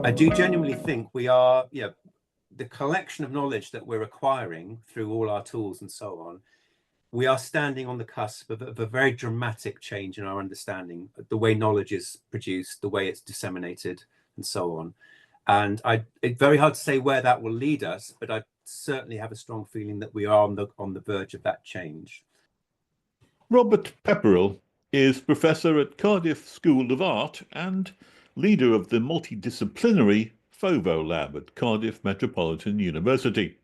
I do genuinely think we are, the collection of knowledge that we're acquiring through all our tools and so on, we are standing on the cusp of a very dramatic change in our understanding, the way knowledge is produced, the way it's disseminated, and so on. And it's very hard to say where that will lead us, but I certainly have a strong feeling that we are on the verge of that change. Robert Pepperell is professor at Cardiff School of Art and leader of the multidisciplinary Fovolab at Cardiff Metropolitan University.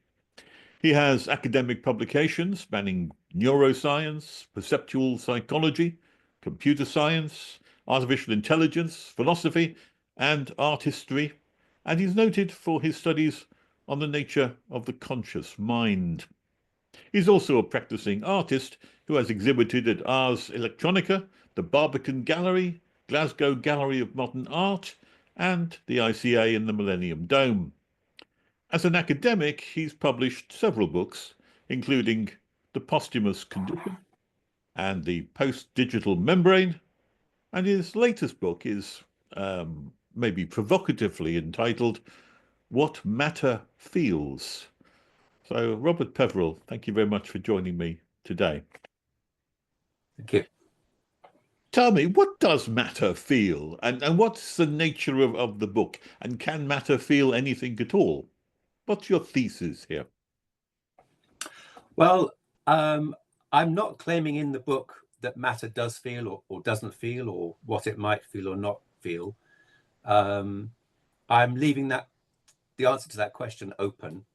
He has academic publications spanning neuroscience, perceptual psychology, computer science, artificial intelligence, philosophy, and art history, and he's noted for his studies on the nature of the conscious mind. He's also a practicing artist who has exhibited at Ars Electronica, the Barbican Gallery, Glasgow Gallery of Modern Art, and the ICA in the Millennium Dome. As an academic, he's published several books, including The Posthumous Condition and The Postdigital Membrane, and his latest book is maybe provocatively entitled What Matter Feels. So, Robert Pepperell, thank you very much for joining me today. Thank you. Tell me, what does matter feel, and what's the nature of the book, and can matter feel anything at all? What's your thesis here? Well, I'm not claiming in the book that matter does feel or doesn't feel, or what it might feel or not feel. I'm leaving the answer to that question open.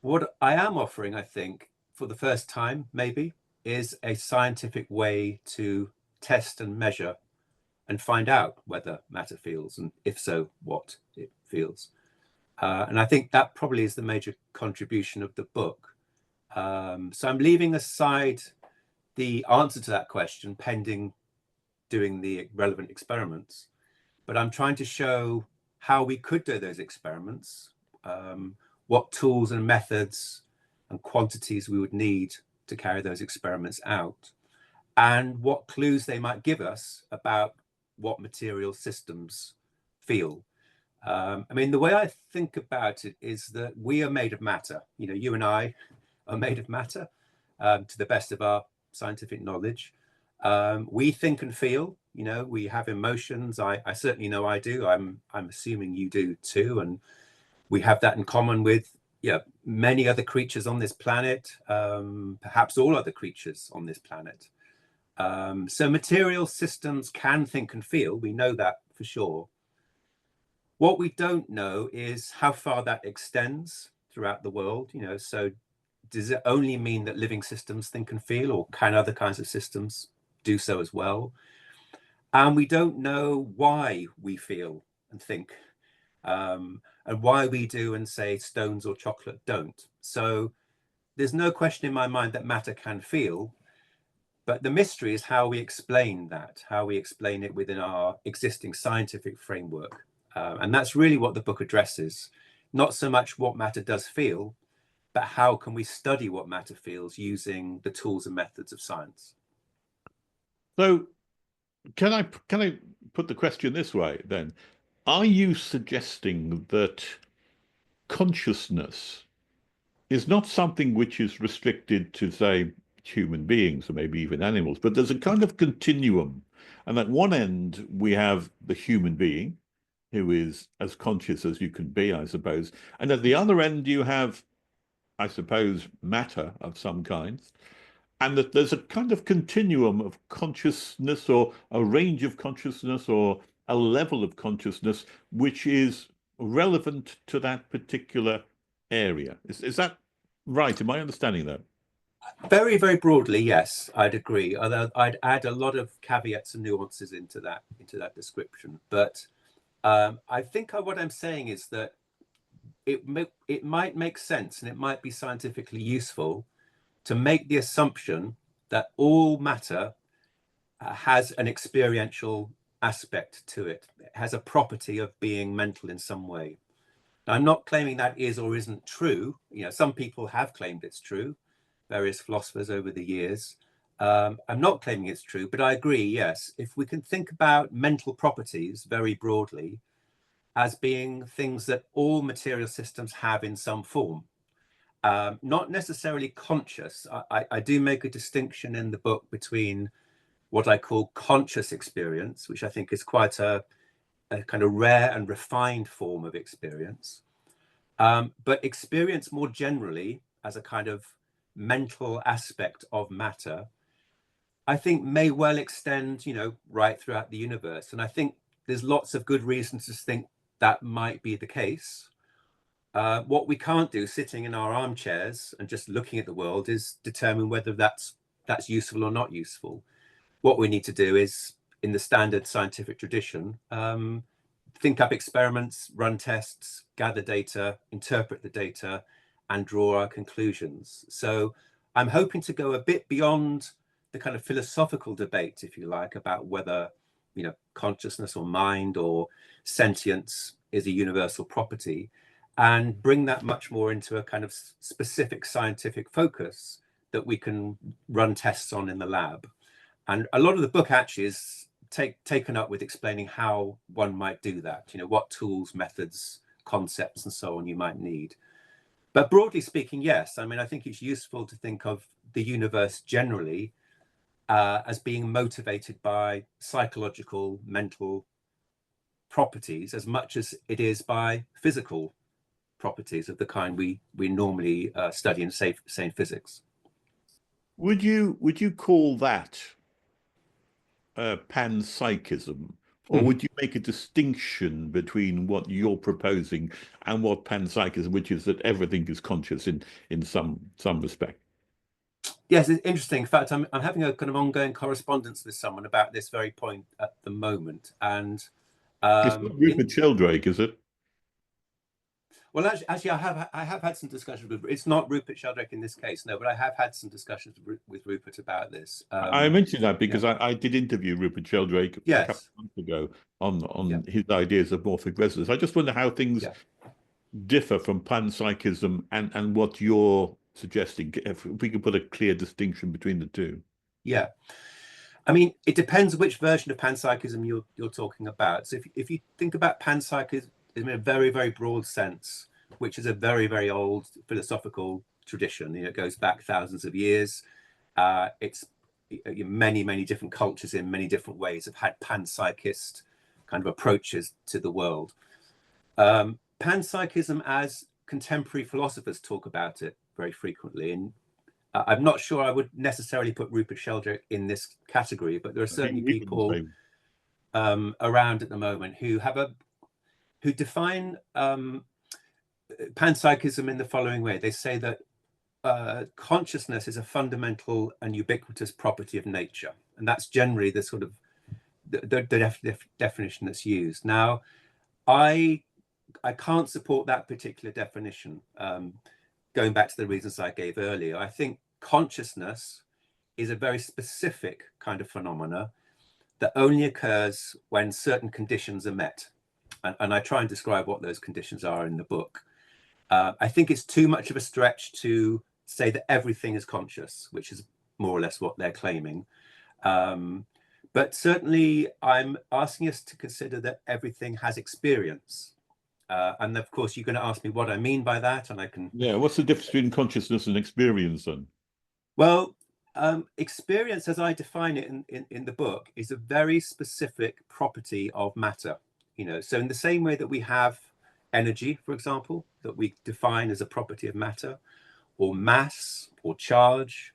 What I am offering, I think, for the first time, maybe, is a scientific way to test and measure and find out whether matter feels, and if so, what it feels. And I think that probably is the major contribution of the book. So I'm leaving aside the answer to that question pending doing the relevant experiments, but I'm trying to show how we could do those experiments, what tools and methods and quantities we would need to carry those experiments out, and what clues they might give us about what material systems feel. I mean, the way I think about it is that we are made of matter. You and I are made of matter, to the best of our scientific knowledge. We think and feel. We have emotions. I certainly know I do. I'm assuming you do too, and we have that in common with many other creatures on this planet, perhaps all other creatures on this planet. So material systems can think and feel. We know that for sure. What we don't know is how far that extends throughout the world. So does it only mean that living systems think and feel, or can other kinds of systems do so as well? And we don't know why we feel and think, and why we do and say stones or chocolate don't. So there's no question in my mind that matter can feel, but the mystery is how we explain that, how we explain it within our existing scientific framework. And that's really what the book addresses. Not so much what matter does feel, but how can we study what matter feels using the tools and methods of science. So can I put the question this way then? Are you suggesting that consciousness is not something which is restricted to, say, human beings or maybe even animals, but there's a kind of continuum, and at one end we have the human being, who is as conscious as you can be, I suppose. And at the other end, you have, I suppose, matter of some kind. And that there's a kind of continuum of consciousness, or a range of consciousness, or a level of consciousness, which is relevant to that particular area. Is that right? Am I understanding that? Very, very broadly, yes, I'd agree. Although I'd add a lot of caveats and nuances into that description. But I think what I'm saying is that it might make sense, and it might be scientifically useful to make the assumption that all matter has an experiential aspect to it. It has a property of being mental in some way. Now, I'm not claiming that is or isn't true. Some people have claimed it's true, various philosophers over the years. I'm not claiming it's true, but I agree, yes. If we can think about mental properties very broadly, as being things that all material systems have in some form. Not necessarily conscious. I do make a distinction in the book between what I call conscious experience, which I think is quite a kind of rare and refined form of experience. But experience more generally as a kind of mental aspect of matter, I think may well extend, right throughout the universe. And I think there's lots of good reasons to think that might be the case. What we can't do sitting in our armchairs and just looking at the world is determine whether that's useful or not useful. What we need to do is, in the standard scientific tradition, think up experiments, run tests, gather data, interpret the data, and draw our conclusions. So I'm hoping to go a bit beyond the kind of philosophical debate, if you like, about whether, consciousness or mind or sentience is a universal property, and bring that much more into a kind of specific scientific focus that we can run tests on in the lab. And a lot of the book actually is taken up with explaining how one might do that, what tools, methods, concepts, and so on you might need. But broadly speaking, yes, I mean, I think it's useful to think of the universe generally as being motivated by psychological, mental properties as much as it is by physical properties of the kind we normally study in, say in physics. Would you call that panpsychism, or would you make a distinction between what you're proposing and what panpsychism, which is that everything is conscious in some respect? Yes, it's interesting. In fact, I'm having a kind of ongoing correspondence with someone about this very point at the moment, and It's not Rupert Sheldrake, is it? well, actually, I have had some discussions with. It's not Rupert Sheldrake in this case, no, but I have had some discussions with Rupert about this. I mentioned that because I did interview Rupert Sheldrake a couple of months ago on his ideas of morphic resonance. I just wonder how things differ from panpsychism and what you're suggesting. If we could put a clear distinction between the two. Yeah, I mean, it depends which version of panpsychism you're talking about. So if you think about panpsychism in a very, very broad sense, which is a very, very old philosophical tradition, it goes back thousands of years. It's many, many different cultures in many different ways have had panpsychist kind of approaches to the world. Panpsychism, as contemporary philosophers talk about it very frequently, and I'm not sure I would necessarily put Rupert Sheldrake in this category, but there are certainly people around at the moment who define panpsychism in the following way. They say that consciousness is a fundamental and ubiquitous property of nature, and that's generally the sort of the definition that's used. Now, I can't support that particular definition. Going back to the reasons I gave earlier, I think consciousness is a very specific kind of phenomena that only occurs when certain conditions are met. And I try and describe what those conditions are in the book. I think it's too much of a stretch to say that everything is conscious, which is more or less what they're claiming. But certainly I'm asking us to consider that everything has experience. And of course, you're going to ask me what I mean by that, and I can. Yeah, what's the difference between consciousness and experience then? Well, experience, as I define it in the book, is a very specific property of matter. So in the same way that we have energy, for example, that we define as a property of matter, or mass, or charge,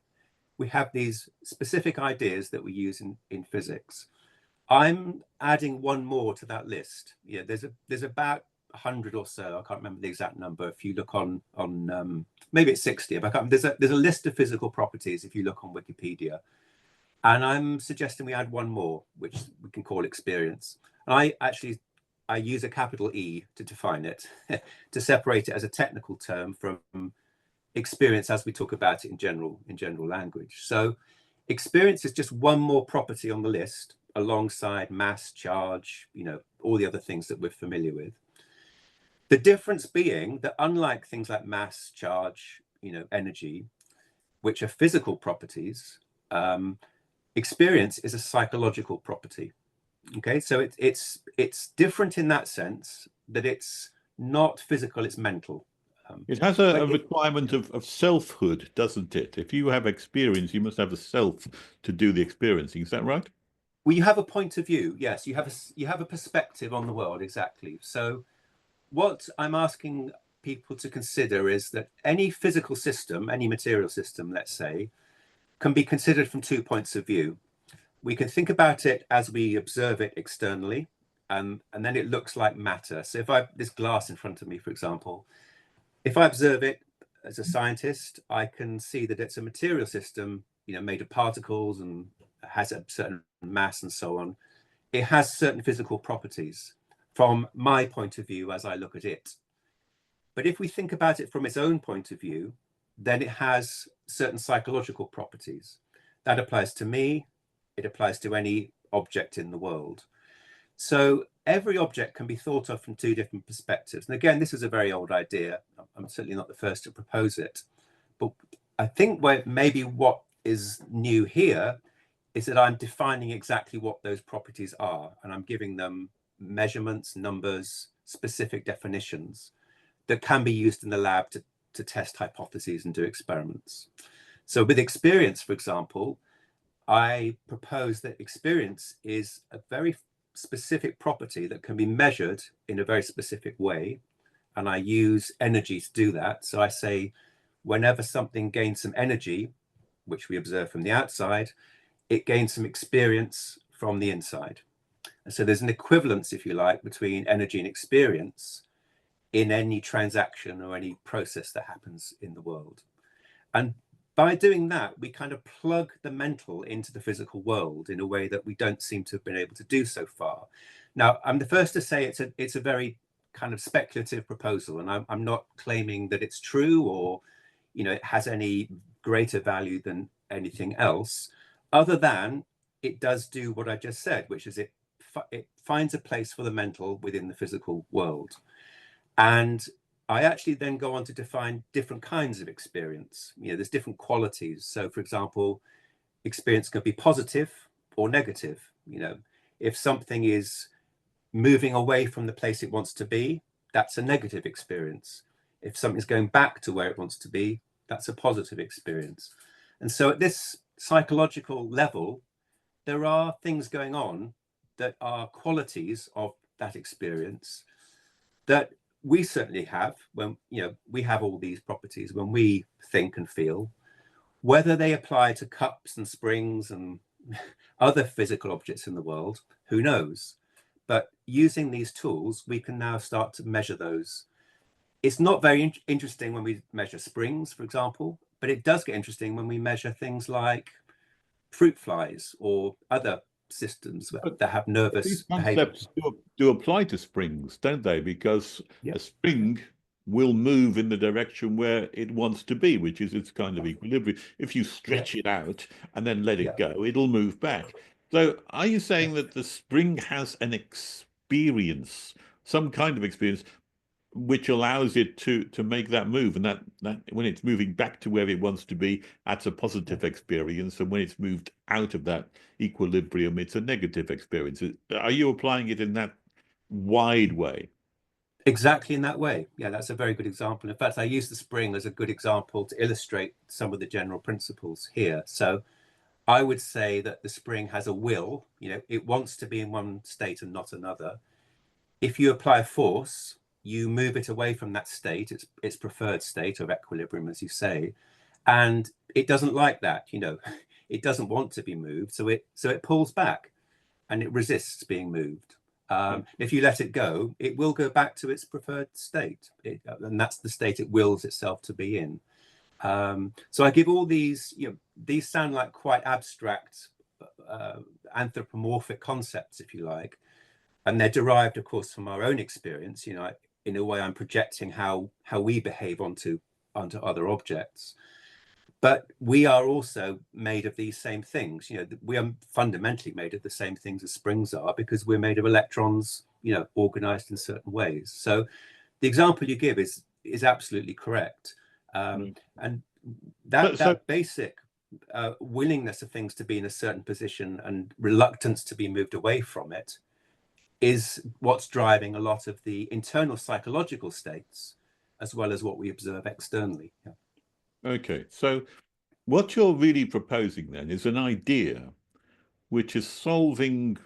we have these specific ideas that we use in physics. I'm adding one more to that list. Yeah, there's about 100 or so. I can't remember the exact number. If you look on maybe it's 60. But there's a list of physical properties if you look on Wikipedia, and I'm suggesting we add one more, which we can call experience. And I use a capital E to define it, to separate it as a technical term from experience as we talk about it in general language. So experience is just one more property on the list alongside mass, charge, all the other things that we're familiar with. The difference being that unlike things like mass, charge, energy, which are physical properties, experience is a psychological property. Okay, so it's different in that sense, that it's not physical, it's mental. It has a requirement of selfhood, doesn't it? If you have experience, you must have a self to do the experiencing. Is that right? Well, you have a point of view. Yes, you have a perspective on the world, exactly. So what I'm asking people to consider is that any physical system, any material system, let's say, can be considered from 2 points of view. We can think about it as we observe it externally, and then it looks like matter. So if I have this glass in front of me, for example, if I observe it as a scientist, I can see that it's a material system, made of particles and has a certain mass and so on. It has certain physical properties from my point of view as I look at it. But if we think about it from its own point of view, then it has certain psychological properties. That applies to me, it applies to any object in the world. So every object can be thought of from 2 different perspectives. And again, this is a very old idea. I'm certainly not the first to propose it. But I think maybe what is new here is that I'm defining exactly what those properties are, and I'm giving them measurements, numbers, specific definitions that can be used in the lab to test hypotheses and do experiments. So with experience, for example, I propose that experience is a very specific property that can be measured in a very specific way. And I use energy to do that. So I say, whenever something gains some energy, which we observe from the outside, it gains some experience from the inside. And so there's an equivalence, if you like, between energy and experience in any transaction or any process that happens in the world. And by doing that, we kind of plug the mental into the physical world in a way that we don't seem to have been able to do so far. Now, I'm the first to say it's a very kind of speculative proposal, and I'm not claiming that it's true or it has any greater value than anything else, other than it does do what I just said, which is it finds a place for the mental within the physical world. And I actually then go on to define different kinds of experience. There's different qualities. So, for example, experience can be positive or negative. If something is moving away from the place it wants to be, that's a negative experience. If something's going back to where it wants to be, that's a positive experience. And so at this psychological level, there are things going on that are qualities of that experience that we certainly have when we have all these properties when we think and feel. Whether they apply to cups and springs and other physical objects in the world, who knows? But using these tools, we can now start to measure those. It's not very interesting when we measure springs, for example, but it does get interesting when we measure things like fruit flies or other systems that have nervous these behavior. concepts do apply to springs, don't they? Because Yeah. a spring will move in the direction where it wants to be, which is its kind of equilibrium. If you stretch it out and then let it go, it'll move back. So are you saying that the spring has an experience, some kind of experience, which allows it to make that move, and that when it's moving back to where it wants to be, that's a positive experience, and when it's moved out of that equilibrium, it's a negative experience? Are you applying it in that wide way? Exactly in that way. Yeah, that's a very good example. In fact, I use the spring as a good example to illustrate some of the general principles here. So I would say that the spring has a will, it wants to be in one state and not another. If you apply a force, you move it away from that state, its preferred state of equilibrium, as you say, and it doesn't like that. It doesn't want to be moved, so it pulls back and it resists being moved. If you let it go, it will go back to its preferred state, and that's the state it wills itself to be in. So I give all these, these sound like quite abstract, anthropomorphic concepts, if you like, and they're derived, of course, from our own experience. In a way, I'm projecting how we behave onto other objects. But we are also made of these same things. We are fundamentally made of the same things as springs are, because we're made of electrons, organized in certain ways. So the example you give is absolutely correct. And that basic willingness of things to be in a certain position and reluctance to be moved away from it is what's driving a lot of the internal psychological states, as well as what we observe externally. Yeah. Okay, so what you're really proposing then is an idea which is solving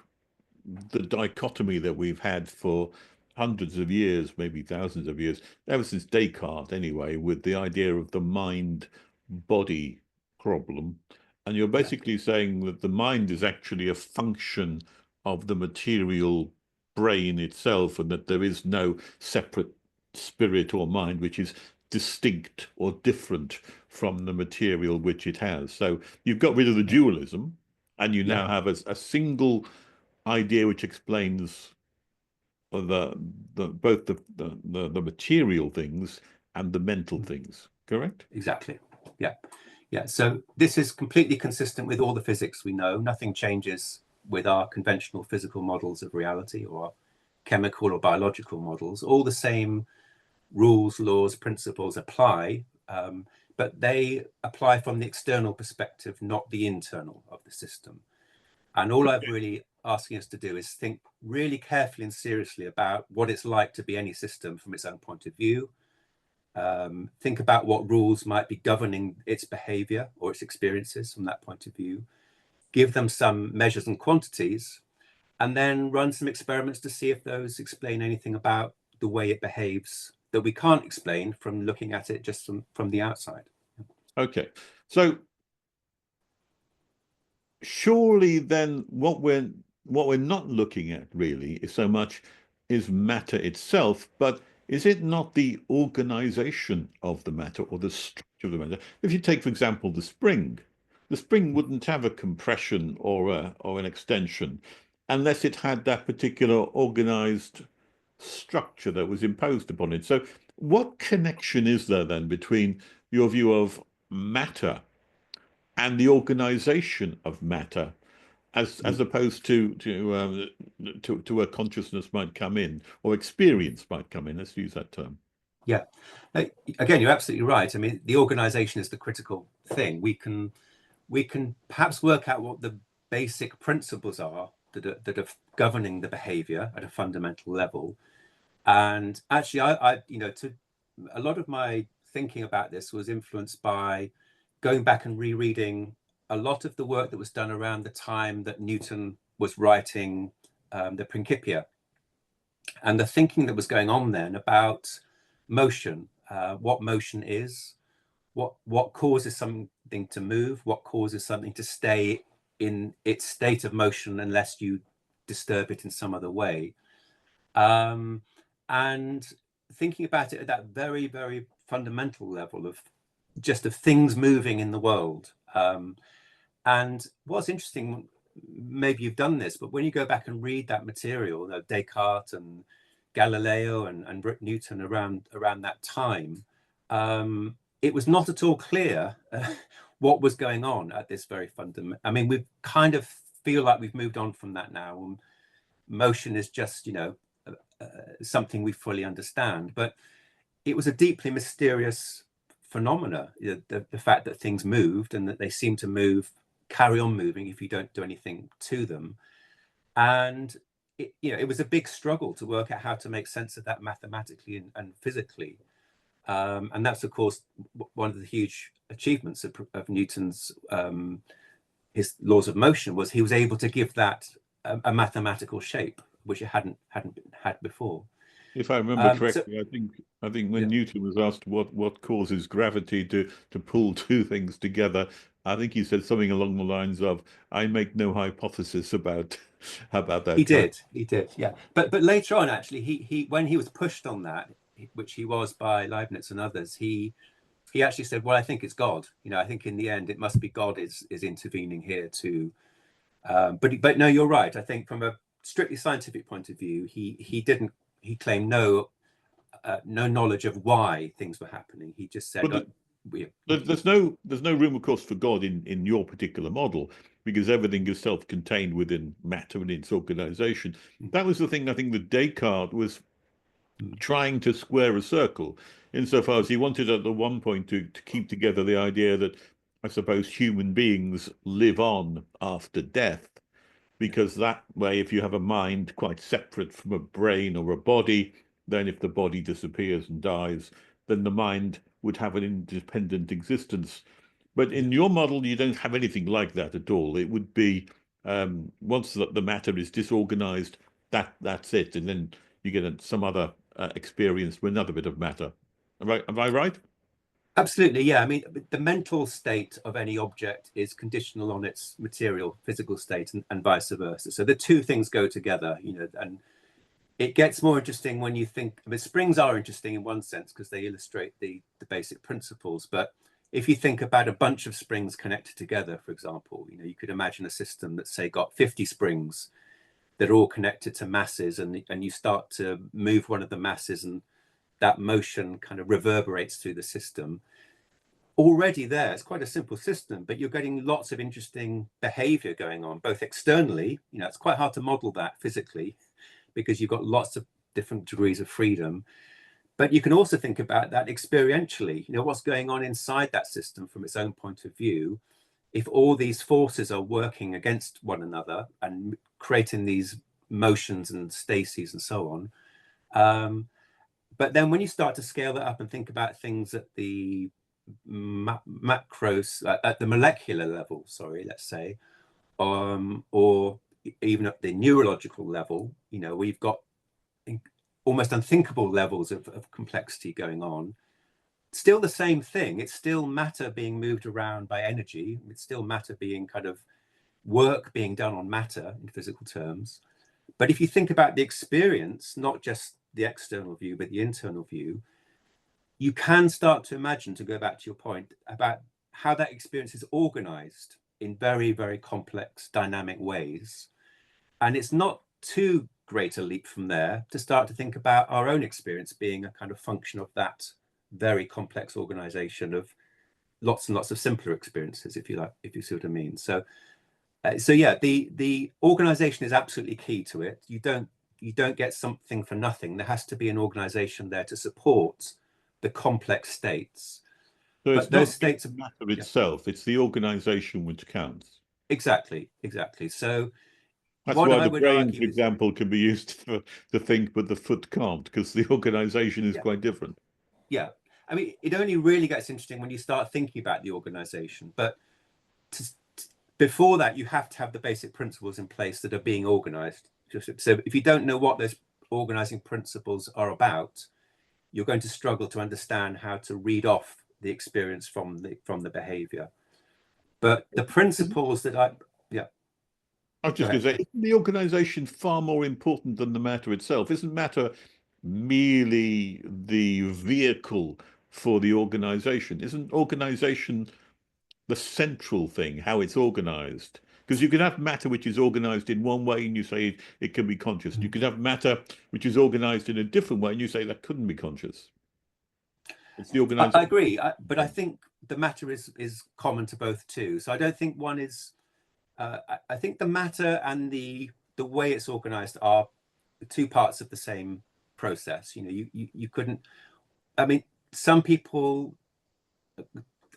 the dichotomy that we've had for hundreds of years, maybe thousands of years, ever since Descartes anyway, with the idea of the mind-body problem. And you're basically saying that the mind is actually a function of the material brain itself, and that there is no separate spirit or mind which is distinct or different from the material which it has. So you've got rid of the dualism, and you now have a single idea which explains both the material things and the mental things, correct? Exactly. Yeah. So this is completely consistent with all the physics we know. Nothing changes with our conventional physical models of reality or chemical or biological models. All the same rules, laws, principles apply, but they apply from the external perspective, not the internal of the system. And all I've really asking us to do is think really carefully and seriously about what it's like to be any system from its own point of view. Think about what rules might be governing its behavior or its experiences from that point of view. Give them some measures and quantities, and then run some experiments to see if those explain anything about the way it behaves that we can't explain from looking at it just from the outside. Okay, so surely then what we're not looking at really is so much is matter itself, but is it not the organization of the matter or the structure of the matter? If you take, for example, the spring wouldn't have a compression or an extension unless it had that particular organized structure that was imposed upon it. So what connection is there then between your view of matter and the organization of matter, as opposed to where consciousness might come in or experience might come in? Let's use that term. Yeah. Again, you're absolutely right. I mean, the organization is the critical thing. We can perhaps work out what the basic principles are that are governing the behavior at a fundamental level. And actually, I to a lot of my thinking about this was influenced by going back and rereading a lot of the work that was done around the time that Newton was writing the Principia, and the thinking that was going on then about motion, what motion is, what causes something to move, what causes something to stay in its state of motion unless you disturb it in some other way. And thinking about it at that very, very fundamental level of just of things moving in the world. And what's interesting, maybe you've done this, but when you go back and read that material, Descartes and Galileo and Newton around that time, it was not at all clear what was going on at this very fundamental. I mean, we kind of feel like we've moved on from that now. Motion is just, something we fully understand, but it was a deeply mysterious phenomena, the fact that things moved and that they seem to carry on moving if you don't do anything to them. And it was a big struggle to work out how to make sense of that mathematically and physically. And that's, of course, one of the huge achievements of Newton's his laws of motion, was he was able to give that a mathematical shape, which it hadn't had before. If I remember correctly, I think when Newton was asked what causes gravity to pull two things together, I think he said something along the lines of, "I make no hypothesis about that." He did, yeah. But later on, actually, he when he was pushed on that, which he was by Leibniz and others, he actually said, "Well, I think it's God. I think in the end it must be God is intervening here too." But no, you're right. I think from a strictly scientific point of view, he claimed no knowledge of why things were happening. He just said, there's no room, of course, for God in your particular model, because everything is self-contained within matter and its organization. That was the thing I think that Descartes was trying to square a circle, insofar as he wanted at the one point to keep together the idea that, I suppose, human beings live on after death. because that way, if you have a mind quite separate from a brain or a body, then if the body disappears and dies, then the mind would have an independent existence. But in your model, you don't have anything like that at all. It would be once the matter is disorganized, that's it, and then you get some other experience with another bit of matter. Am I right? Absolutely, yeah. I mean, the mental state of any object is conditional on its material, physical state, and vice versa. So the two things go together, you know, and it gets more interesting when you think. I mean, springs are interesting in one sense because they illustrate the basic principles. But if you think about a bunch of springs connected together, for example, you know, you could imagine a system that, say, got 50 springs that are all connected to masses, and you start to move one of the masses, and that motion kind of reverberates through the system. Already there, it's quite a simple system, but you're getting lots of interesting behavior going on, both externally. You know, it's quite hard to model that physically because you've got lots of different degrees of freedom. But you can also think about that experientially, you know, what's going on inside that system from its own point of view. If all these forces are working against one another and creating these motions and stases and so on. But then when you start to scale that up and think about things at the macros, at the molecular level, sorry, let's say, or even at the neurological level, you know, we've got almost unthinkable levels of complexity going on. Still the same thing. It's still matter being moved around by energy. It's still matter being kind of work being done on matter in physical terms. But if you think about the experience, not just the external view, but the internal view, you can start to imagine, to go back to your point, about how that experience is organized in very, very complex, dynamic ways. And it's not too great a leap from there to start to think about our own experience being a kind of function of that very complex organization of lots and lots of simpler experiences, if you like, if you see what I mean. So yeah, the organization is absolutely key to it. You don't get something for nothing. There has to be an organization there to support the complex states. So But it's those not states the matter itself, it's the organization which counts. exactly. So That's what why I the would brain, for argue is, example, can be used to think, but the foot can't, because the organization is yeah, quite different. yeah. I mean, it only really gets interesting when you start thinking about the organization. But to, before that, you have to have the basic principles in place that are being organized. So if you don't know what those organizing principles are about, you're going to struggle to understand how to read off the experience from the behavior. But the principles that yeah, I was go just going ahead. to say, isn't the organization far more important than the matter itself? Isn't matter merely the vehicle for the organization? Isn't organization the central thing, how it's organized? Because you can have matter which is organized in one way and you say it can be conscious. You could have matter which is organized in a different way and you say that couldn't be conscious. It's the I organization. agree, but I think the matter is common to both too. So I don't think one is. I think the matter and the way it's organized are two parts of the same process. You know, you couldn't. I mean, some people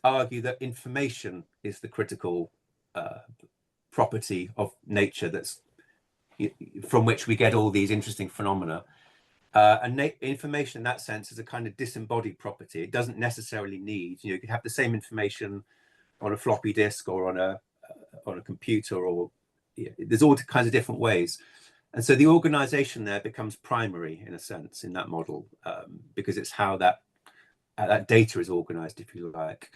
argue that information is the critical property of nature that's from which we get all these interesting phenomena. And information in that sense is a kind of disembodied property. It doesn't necessarily need, you could have the same information on a floppy disk or on a computer, or there's all kinds of different ways. And so the organization there becomes primary in a sense in that model, because it's how that data is organized, if you like.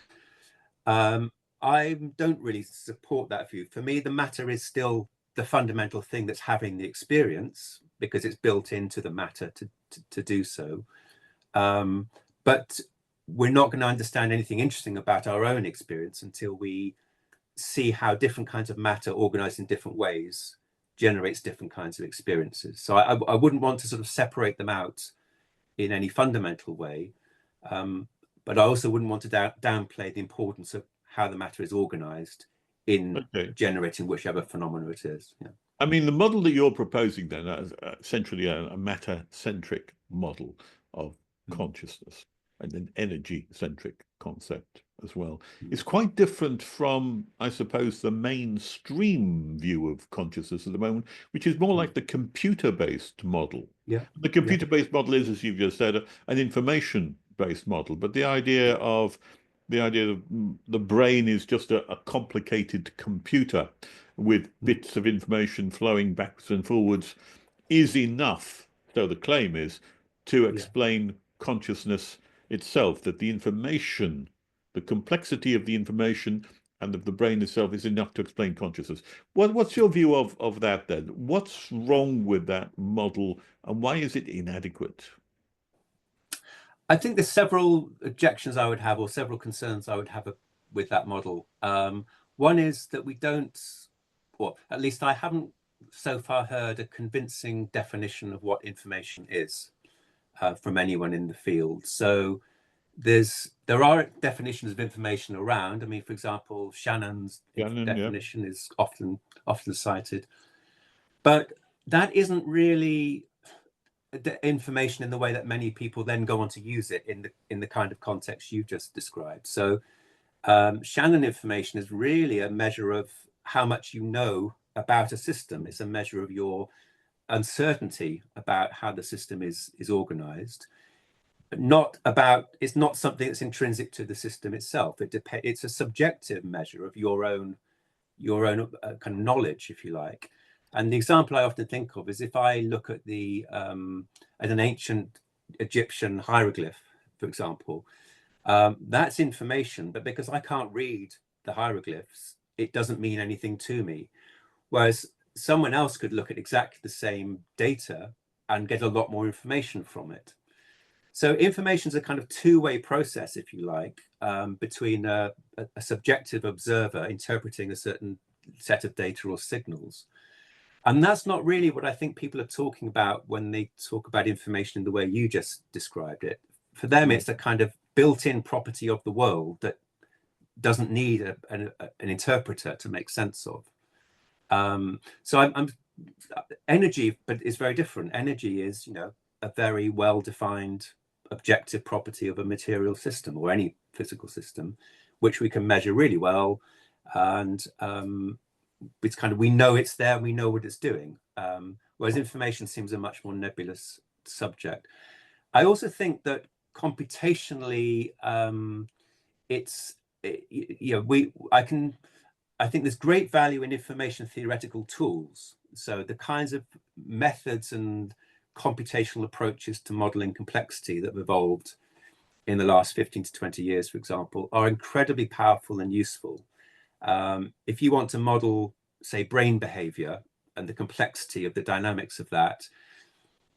I don't really support that view. For me, the matter is still the fundamental thing that's having the experience because it's built into the matter to do so. But we're not going to understand anything interesting about our own experience until we see how different kinds of matter organized in different ways generates different kinds of experiences. So I wouldn't want to sort of separate them out in any fundamental way. But I also wouldn't want to downplay the importance of how the matter is organized in generating whichever phenomena it is. Yeah. I mean, the model that you're proposing then is essentially a matter-centric model of consciousness and an energy-centric concept as well, is quite different from, I suppose, the mainstream view of consciousness at the moment, which is more like the computer-based model. Yeah. The computer-based model is, as you've just said, an information-based model, but the idea of the brain is just a complicated computer with bits of information flowing backwards and forwards is enough, so the claim is, to explain consciousness itself, that the information, the complexity of the information and of the brain itself is enough to explain consciousness. What's your view of that then? What's wrong with that model and why is it inadequate? I think there's several objections I would have, or several concerns I would have with that model. One is that we don't, or at least I haven't so far heard a convincing definition of what information is from anyone in the field. So there are definitions of information around. I mean, for example, Shannon's definition is often cited, but that isn't really the information in the way that many people then go on to use it in the kind of context you've just described. So Shannon information is really a measure of how much you know about a system. It's a measure of your uncertainty about how the system is organized. It's not something that's intrinsic to the system itself. It's a subjective measure of your own kind of knowledge, if you like. And the example I often think of is if I look at an ancient Egyptian hieroglyph, for example, that's information, but because I can't read the hieroglyphs, it doesn't mean anything to me. Whereas someone else could look at exactly the same data and get a lot more information from it. So information is a kind of two-way process, if you like, between a subjective observer interpreting a certain set of data or signals. And that's not really what I think people are talking about when they talk about information in the way you just described it. For them, it's a kind of built-in property of the world that doesn't need an interpreter to make sense of. So energy, but it's very different. Energy is, a very well-defined objective property of a material system or any physical system, which we can measure really well. And it's kind of, we know it's there, we know what it's doing. Whereas information seems a much more nebulous subject. I also think that computationally, I think there's great value in information theoretical tools. So the kinds of methods and computational approaches to modeling complexity that have evolved in the last 15 to 20 years, for example, are incredibly powerful and useful. If you want to model, say, brain behavior and the complexity of the dynamics of that,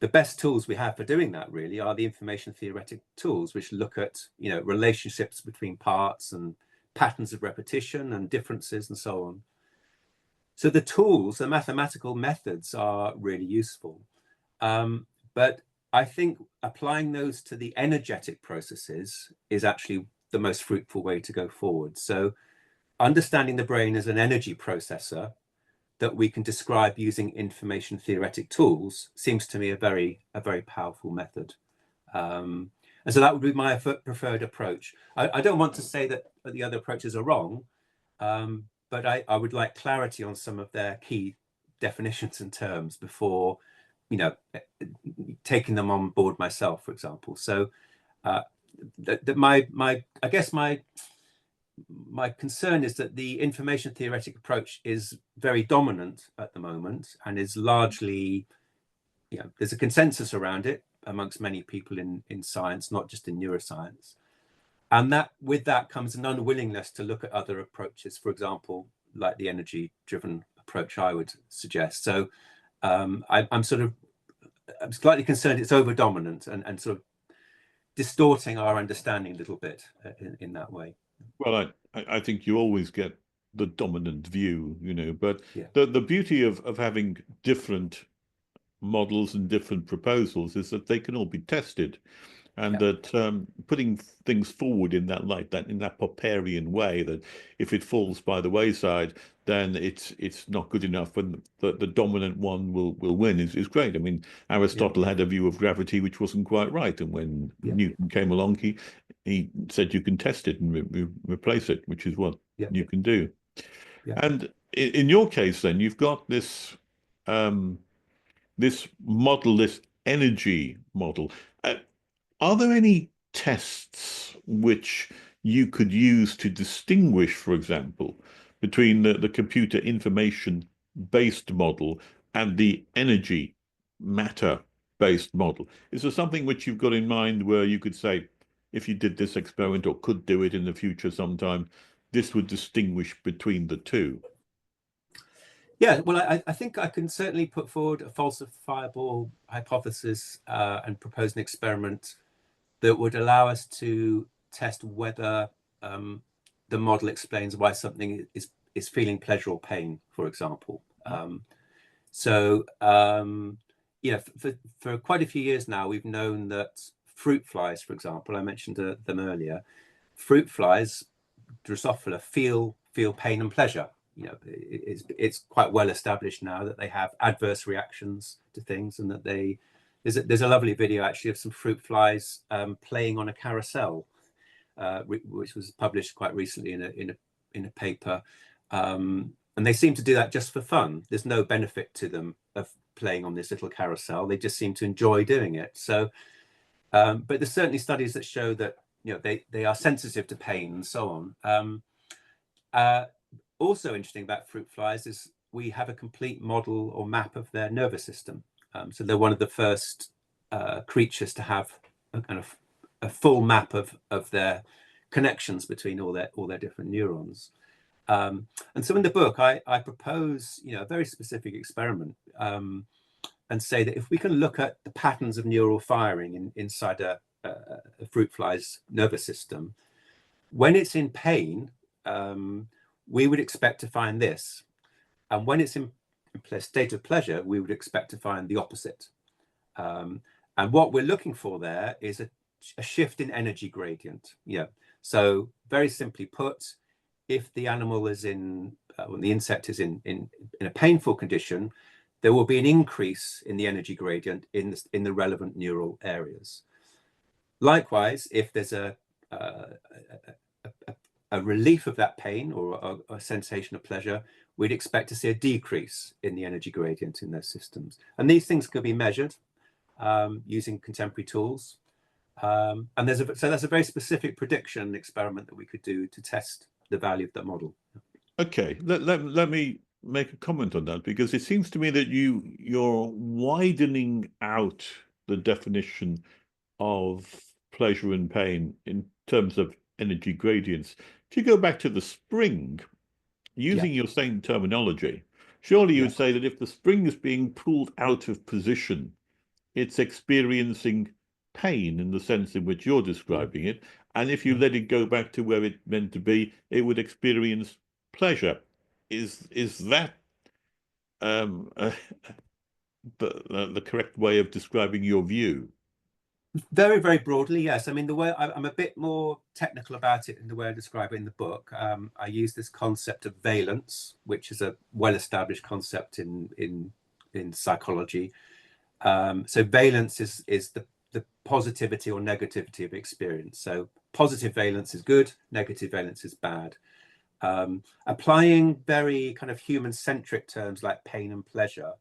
the best tools we have for doing that really are the information theoretic tools, which look at, relationships between parts and patterns of repetition and differences and so on. So the tools, the mathematical methods are really useful. But I think applying those to the energetic processes is actually the most fruitful way to go forward. So understanding the brain as an energy processor that we can describe using information theoretic tools seems to me a very powerful method. And so that would be my preferred approach. I don't want to say that the other approaches are wrong, but I would like clarity on some of their key definitions and terms before, taking them on board myself, for example. So I guess my concern is that the information theoretic approach is very dominant at the moment and is largely, there's a consensus around it amongst many people in science, not just in neuroscience. And that with that comes an unwillingness to look at other approaches, for example, like the energy-driven approach I would suggest. So I'm slightly concerned it's over-dominant and sort of distorting our understanding a little bit in that way. Well, I think you always get the dominant view, but the beauty of having different models and different proposals is that they can all be tested. and that putting things forward in that light, that in that Popperian way, that if it falls by the wayside, then it's not good enough, and the dominant one will win is great. I mean, Aristotle had a view of gravity which wasn't quite right, and when Newton came along, he said you can test it and replace it, which is what you can do. And in your case, then you've got this this model, this energy model. Are there any tests which you could use to distinguish, for example, between the computer information-based model and the energy matter-based model? Is there something which you've got in mind where you could say, if you did this experiment or could do it in the future sometime, this would distinguish between the two? Yeah, well, I think I can certainly put forward a falsifiable hypothesis and propose an experiment that would allow us to test whether the model explains why something is feeling pleasure or pain, for example. For quite a few years now, we've known that fruit flies, for example, I mentioned them earlier, fruit flies, Drosophila, feel pain and pleasure. It's quite well established now that they have adverse reactions to things, and that there's a lovely video actually of some fruit flies playing on a carousel, which was published quite recently in a paper, and they seem to do that just for fun. There's no benefit to them of playing on this little carousel. They just seem to enjoy doing it. So, but there's certainly studies that show that they are sensitive to pain and so on. Also interesting about fruit flies is we have a complete model or map of their nervous system. So they're one of the first creatures to have a kind of a full map of their connections between all their different neurons. And so in the book, I propose a very specific experiment and say that if we can look at the patterns of neural firing inside a fruit fly's nervous system, when it's in pain, we would expect to find this. And when it's in a state of pleasure, we would expect to find the opposite. And what we're looking for there is a shift in energy gradient. So very simply put, if the animal is when the insect is in a painful condition, there will be an increase in the energy gradient in the relevant neural areas. Likewise, if there's a relief of that pain or a sensation of pleasure, we'd expect to see a decrease in the energy gradient in those systems. And these things could be measured using contemporary tools. And so that's a very specific prediction experiment that we could do to test the value of that model. Okay, let me make a comment on that, because it seems to me that you're widening out the definition of pleasure and pain in terms of energy gradients. If you go back to the spring, using your same terminology, surely you would say that if the spring is being pulled out of position, it's experiencing pain in the sense in which you're describing it. And if you let it go back to where it meant to be, it would experience pleasure. Is that the correct way of describing your view? Very, very broadly, yes. I mean, the way I'm a bit more technical about it in the way I describe it in the book. I use this concept of valence, which is a well-established concept in psychology. So valence is the positivity or negativity of experience. So positive valence is good, negative valence is bad. Applying very kind of human-centric terms like pain and pleasure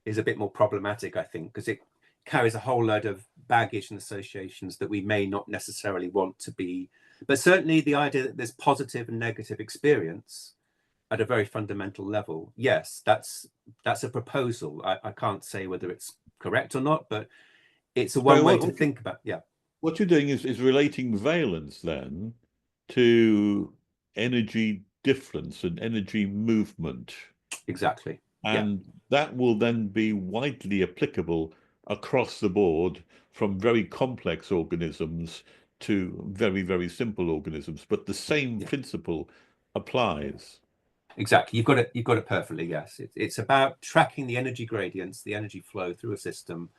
is a bit more problematic, I think, because it carries a whole load of baggage and associations that we may not necessarily want to be. But certainly the idea that there's positive and negative experience at a very fundamental level, yes, that's a proposal. I can't say whether it's correct or not, but it's one way to think about. What you're doing is relating valence then to energy difference and energy movement. Exactly. And that will then be widely applicable across the board, from very complex organisms to very, very simple organisms. But the same principle applies. Exactly. You've got it perfectly. Yes. It's about tracking the energy gradients, the energy flow through a system,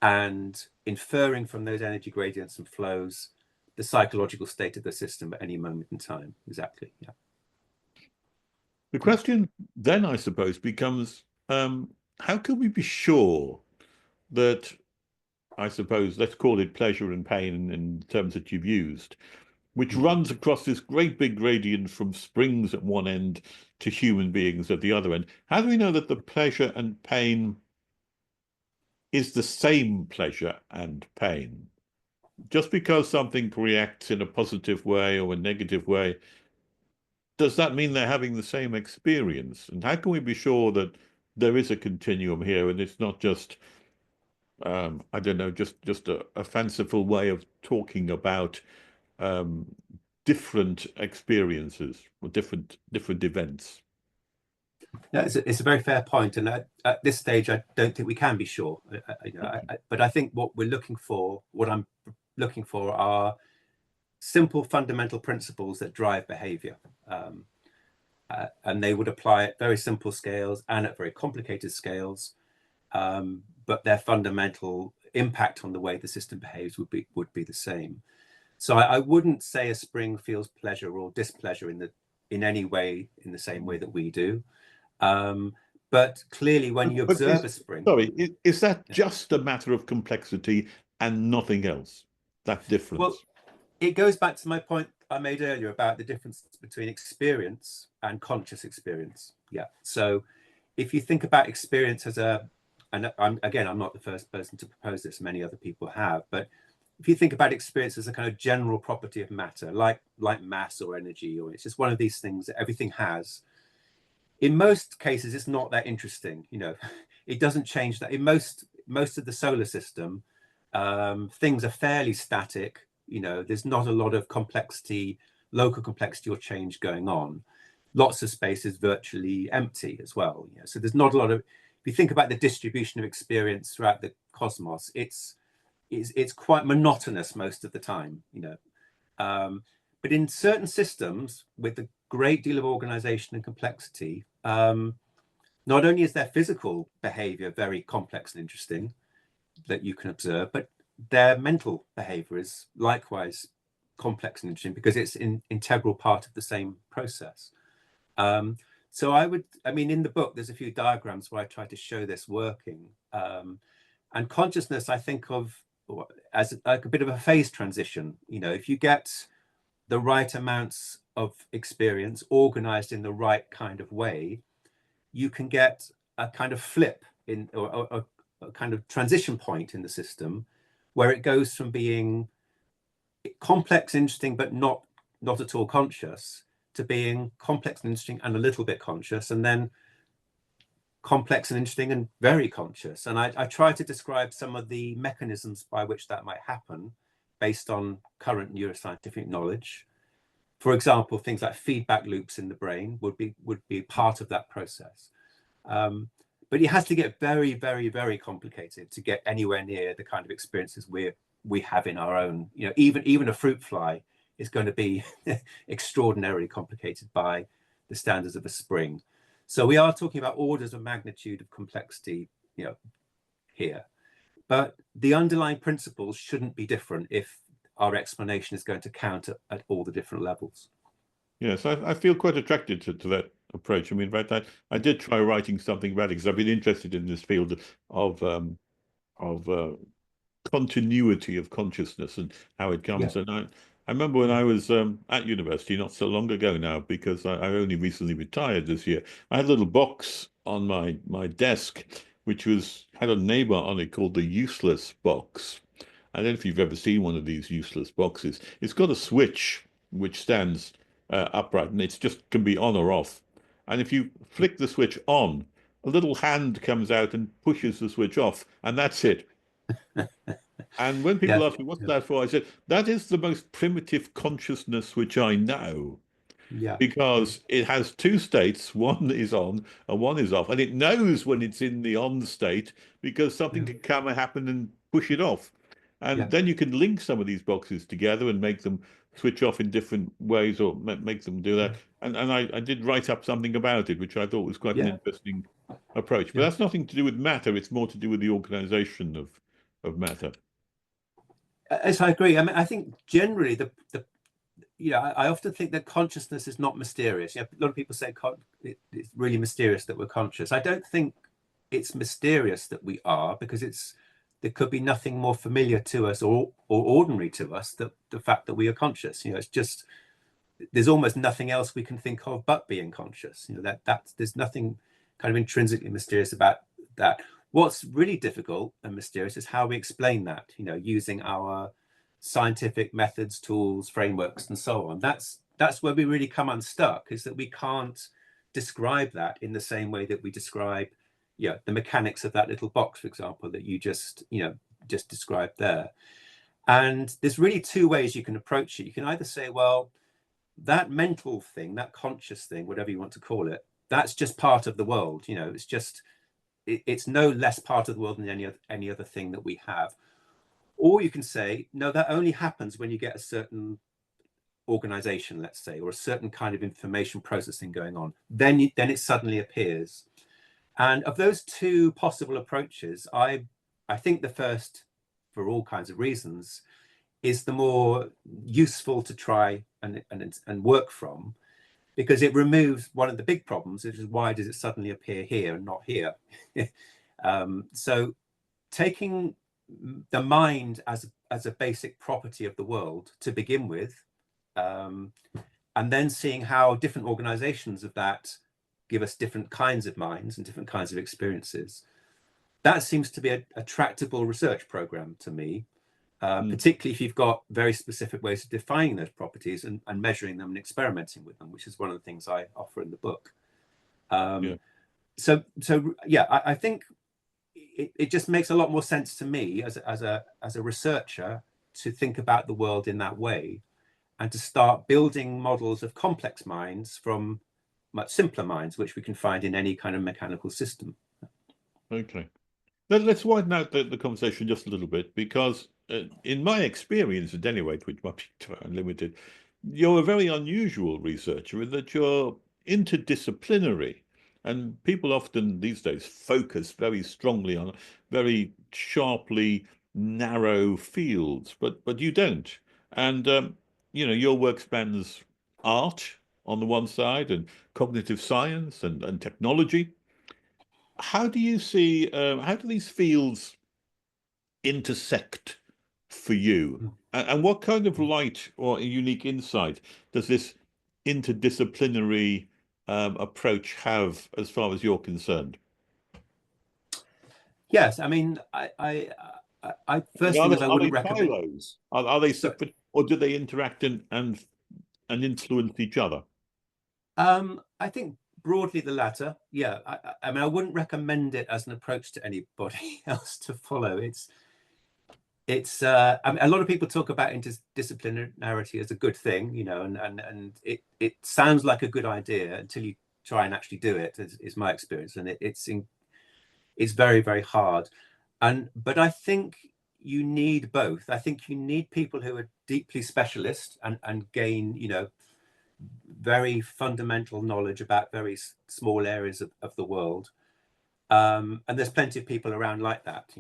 and inferring from those energy gradients and flows the psychological state of the system at any moment in time. Exactly. Yeah. The question then, I suppose, becomes how can we be sure that, I suppose, let's call it pleasure and pain in terms that you've used, which runs across this great big gradient from springs at one end to human beings at the other end. How do we know that the pleasure and pain is the same pleasure and pain? Just because something reacts in a positive way or a negative way, does that mean they're having the same experience? And how can we be sure that there is a continuum here and it's not just, I don't know, just a fanciful way of talking about different experiences or different events? No, it's a very fair point, and at this stage, I don't think we can be sure. But I think what I'm looking for, are simple fundamental principles that drive behavior, and they would apply at very simple scales and at very complicated scales. But their fundamental impact on the way the system behaves would be the same. So I wouldn't say a spring feels pleasure or displeasure in any way in the same way that we do. But clearly, when you observe a spring, sorry, is that just a matter of complexity and nothing else? That difference? Well, it goes back to my point I made earlier about the difference between experience and conscious experience. Yeah. So if you think about experience as and I'm not the first person to propose this, many other people have, but if you think about experience as a kind of general property of matter, like mass or energy, or it's just one of these things that everything has, in most cases, it's not that interesting. It doesn't change that. In most of the solar system, things are fairly static. There's not a lot of complexity, local complexity or change going on. Lots of space is virtually empty as well. So there's not a lot of, if you think about the distribution of experience throughout the cosmos, it's quite monotonous most of the time. But in certain systems with a great deal of organization and complexity, not only is their physical behavior very complex and interesting that you can observe, but their mental behavior is likewise complex and interesting because it's an integral part of the same process. So in the book, there's a few diagrams where I try to show this working. And consciousness, I think of as like a bit of a phase transition. If you get the right amounts of experience organized in the right kind of way, you can get a kind of flip or a kind of transition point in the system where it goes from being complex, interesting, but not at all conscious, to being complex and interesting and a little bit conscious, and then complex and interesting and very conscious. And I try to describe some of the mechanisms by which that might happen based on current neuroscientific knowledge. For example, things like feedback loops in the brain would be part of that process. But it has to get very, very, very complicated to get anywhere near the kind of experiences we have in our own. Even a fruit fly is going to be extraordinarily complicated by the standards of a spring. So we are talking about orders of magnitude of complexity, here. But the underlying principles shouldn't be different if our explanation is going to count at all the different levels. Yes, I feel quite attracted to that approach. In fact, I did try writing something about it because I've been interested in this field of continuity of consciousness and how it comes. Yeah. And I remember when I was at university not so long ago now, because I only recently retired this year, I had a little box on my desk which had a neighbor on it called the useless box. I don't know if you've ever seen one of these useless boxes. It's got a switch which stands upright, and it's just can be on or off. And if you flick the switch on, a little hand comes out and pushes the switch off, and that's it. And when people ask me, what's that for? I said, that is the most primitive consciousness which I know. Yeah. Because it has two states, one is on and one is off. And it knows when it's in the on state because something can come and happen and push it off. And then you can link some of these boxes together and make them switch off in different ways or make them do that. And I did write up something about it, which I thought was quite an interesting approach. But that's nothing to do with matter. It's more to do with the organization of of matter? Yes, I agree. I mean, I think generally I often think that consciousness is not mysterious. A lot of people say it's really mysterious that we're conscious. I don't think it's mysterious that we are, because there could be nothing more familiar to us or ordinary to us that the fact that we are conscious. It's just, there's almost nothing else we can think of but being conscious. There's nothing kind of intrinsically mysterious about that. What's really difficult and mysterious is how we explain that, using our scientific methods, tools, frameworks, and so on. That's where we really come unstuck, is that we can't describe that in the same way that we describe the mechanics of that little box, for example, that you just described there. And there's really two ways you can approach it. You can either say, well, that mental thing, that conscious thing, whatever you want to call it, that's just part of the world. It's no less part of the world than any other thing that we have. Or you can say, no, that only happens when you get a certain organization, let's say, or a certain kind of information processing going on. Then it suddenly appears. And of those two possible approaches, I think the first, for all kinds of reasons, is the more useful to try and work from, because it removes one of the big problems, which is, why does it suddenly appear here and not here? So taking the mind as a basic property of the world to begin with, and then seeing how different organizations of that give us different kinds of minds and different kinds of experiences, that seems to be a tractable research program to me. Particularly if you've got very specific ways of defining those properties and measuring them and experimenting with them, which is one of the things I offer in the book. I think it just makes a lot more sense to me as a researcher to think about the world in that way, and to start building models of complex minds from much simpler minds, which we can find in any kind of mechanical system. Okay. Let's widen out the conversation just a little bit, because in my experience, at any rate, which might be unlimited, you're a very unusual researcher in that you're interdisciplinary. And people often these days focus very strongly on very sharply narrow fields, but you don't. And your work spans art on the one side, and cognitive science and technology. How do you see, how do these fields intersect for you? And what kind of light or unique insight does this interdisciplinary approach have, as far as you're concerned? Yes, I mean, I first thing is I wouldn't recommend silos. Are they separate, or do they interact and influence each other? I think broadly the latter. Yeah, I mean, I wouldn't recommend it as an approach to anybody else to follow. I mean, a lot of people talk about interdisciplinarity as a good thing, and it sounds like a good idea until you try and actually do it, is my experience, and it's very, very hard. But I think you need both. I think you need people who are deeply specialist and gain, very fundamental knowledge about very small areas of the world. And there's plenty of people around like that.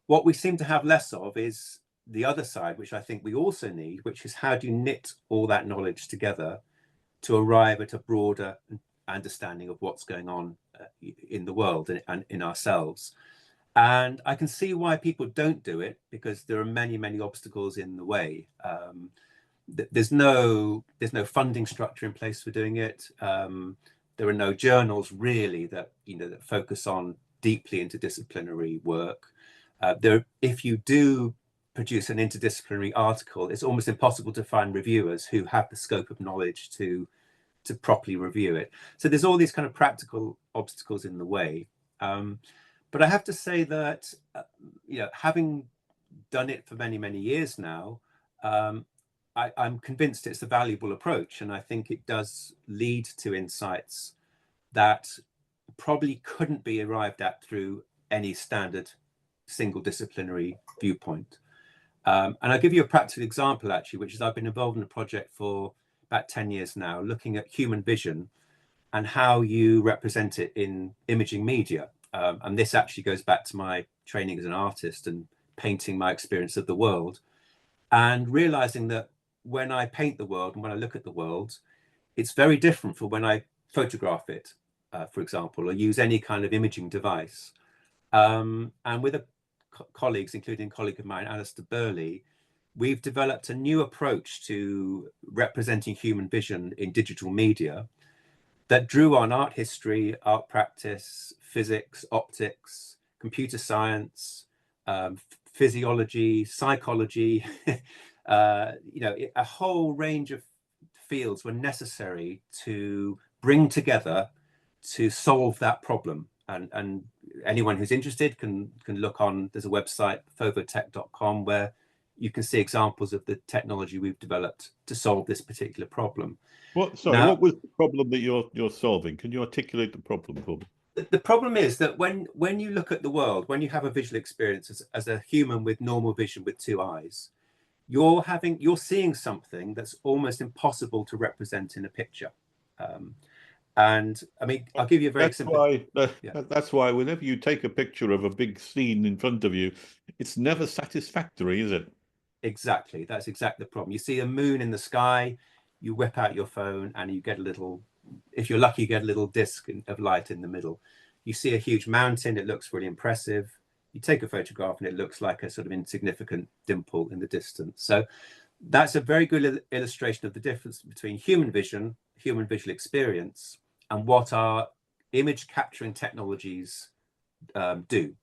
What we seem to have less of is the other side, which I think we also need, which is, how do you knit all that knowledge together to arrive at a broader understanding of what's going on in the world and in ourselves. And I can see why people don't do it, because there are many, many obstacles in the way. There's no funding structure in place for doing it. There are no journals really that that focus on deeply interdisciplinary work. If you do produce an interdisciplinary article, it's almost impossible to find reviewers who have the scope of knowledge to properly review it. So there's all these kind of practical obstacles in the way. But I have to say that having done it for many, many years now, I'm convinced it's a valuable approach, and I think it does lead to insights that probably couldn't be arrived at through any standard single disciplinary viewpoint. And I'll give you a practical example, actually, which is, I've been involved in a project for about 10 years now, looking at human vision and how you represent it in imaging media. And this actually goes back to my training as an artist and painting my experience of the world, and realizing that when I paint the world and when I look at the world, it's very different from when I photograph it, for example, or use any kind of imaging device. And with colleagues, including a colleague of mine, Alistair Burley, we've developed a new approach to representing human vision in digital media that drew on art history, art practice, physics, optics, computer science, physiology, psychology, a whole range of fields were necessary to bring together to solve that problem. And anyone who's interested can look on, there's a website, fovotech.com, where you can see examples of the technology we've developed to solve this particular problem. What was the problem that you're solving? Can you articulate the problem for me? The problem is that when you look at the world, when you have a visual experience as a human with normal vision with two eyes, you're seeing something that's almost impossible to represent in a picture. And I mean, I'll give you a very simple. That's why whenever you take a picture of a big scene in front of you, it's never satisfactory, is it? Exactly. That's exactly the problem. You see a moon in the sky, you whip out your phone and you get a little, if you're lucky, you get a little disc of light in the middle. You see a huge mountain, it looks really impressive. You take a photograph and it looks like a sort of insignificant dimple in the distance. So that's a very good illustration of the difference between human vision, human visual experience, and what our image capturing technologies do.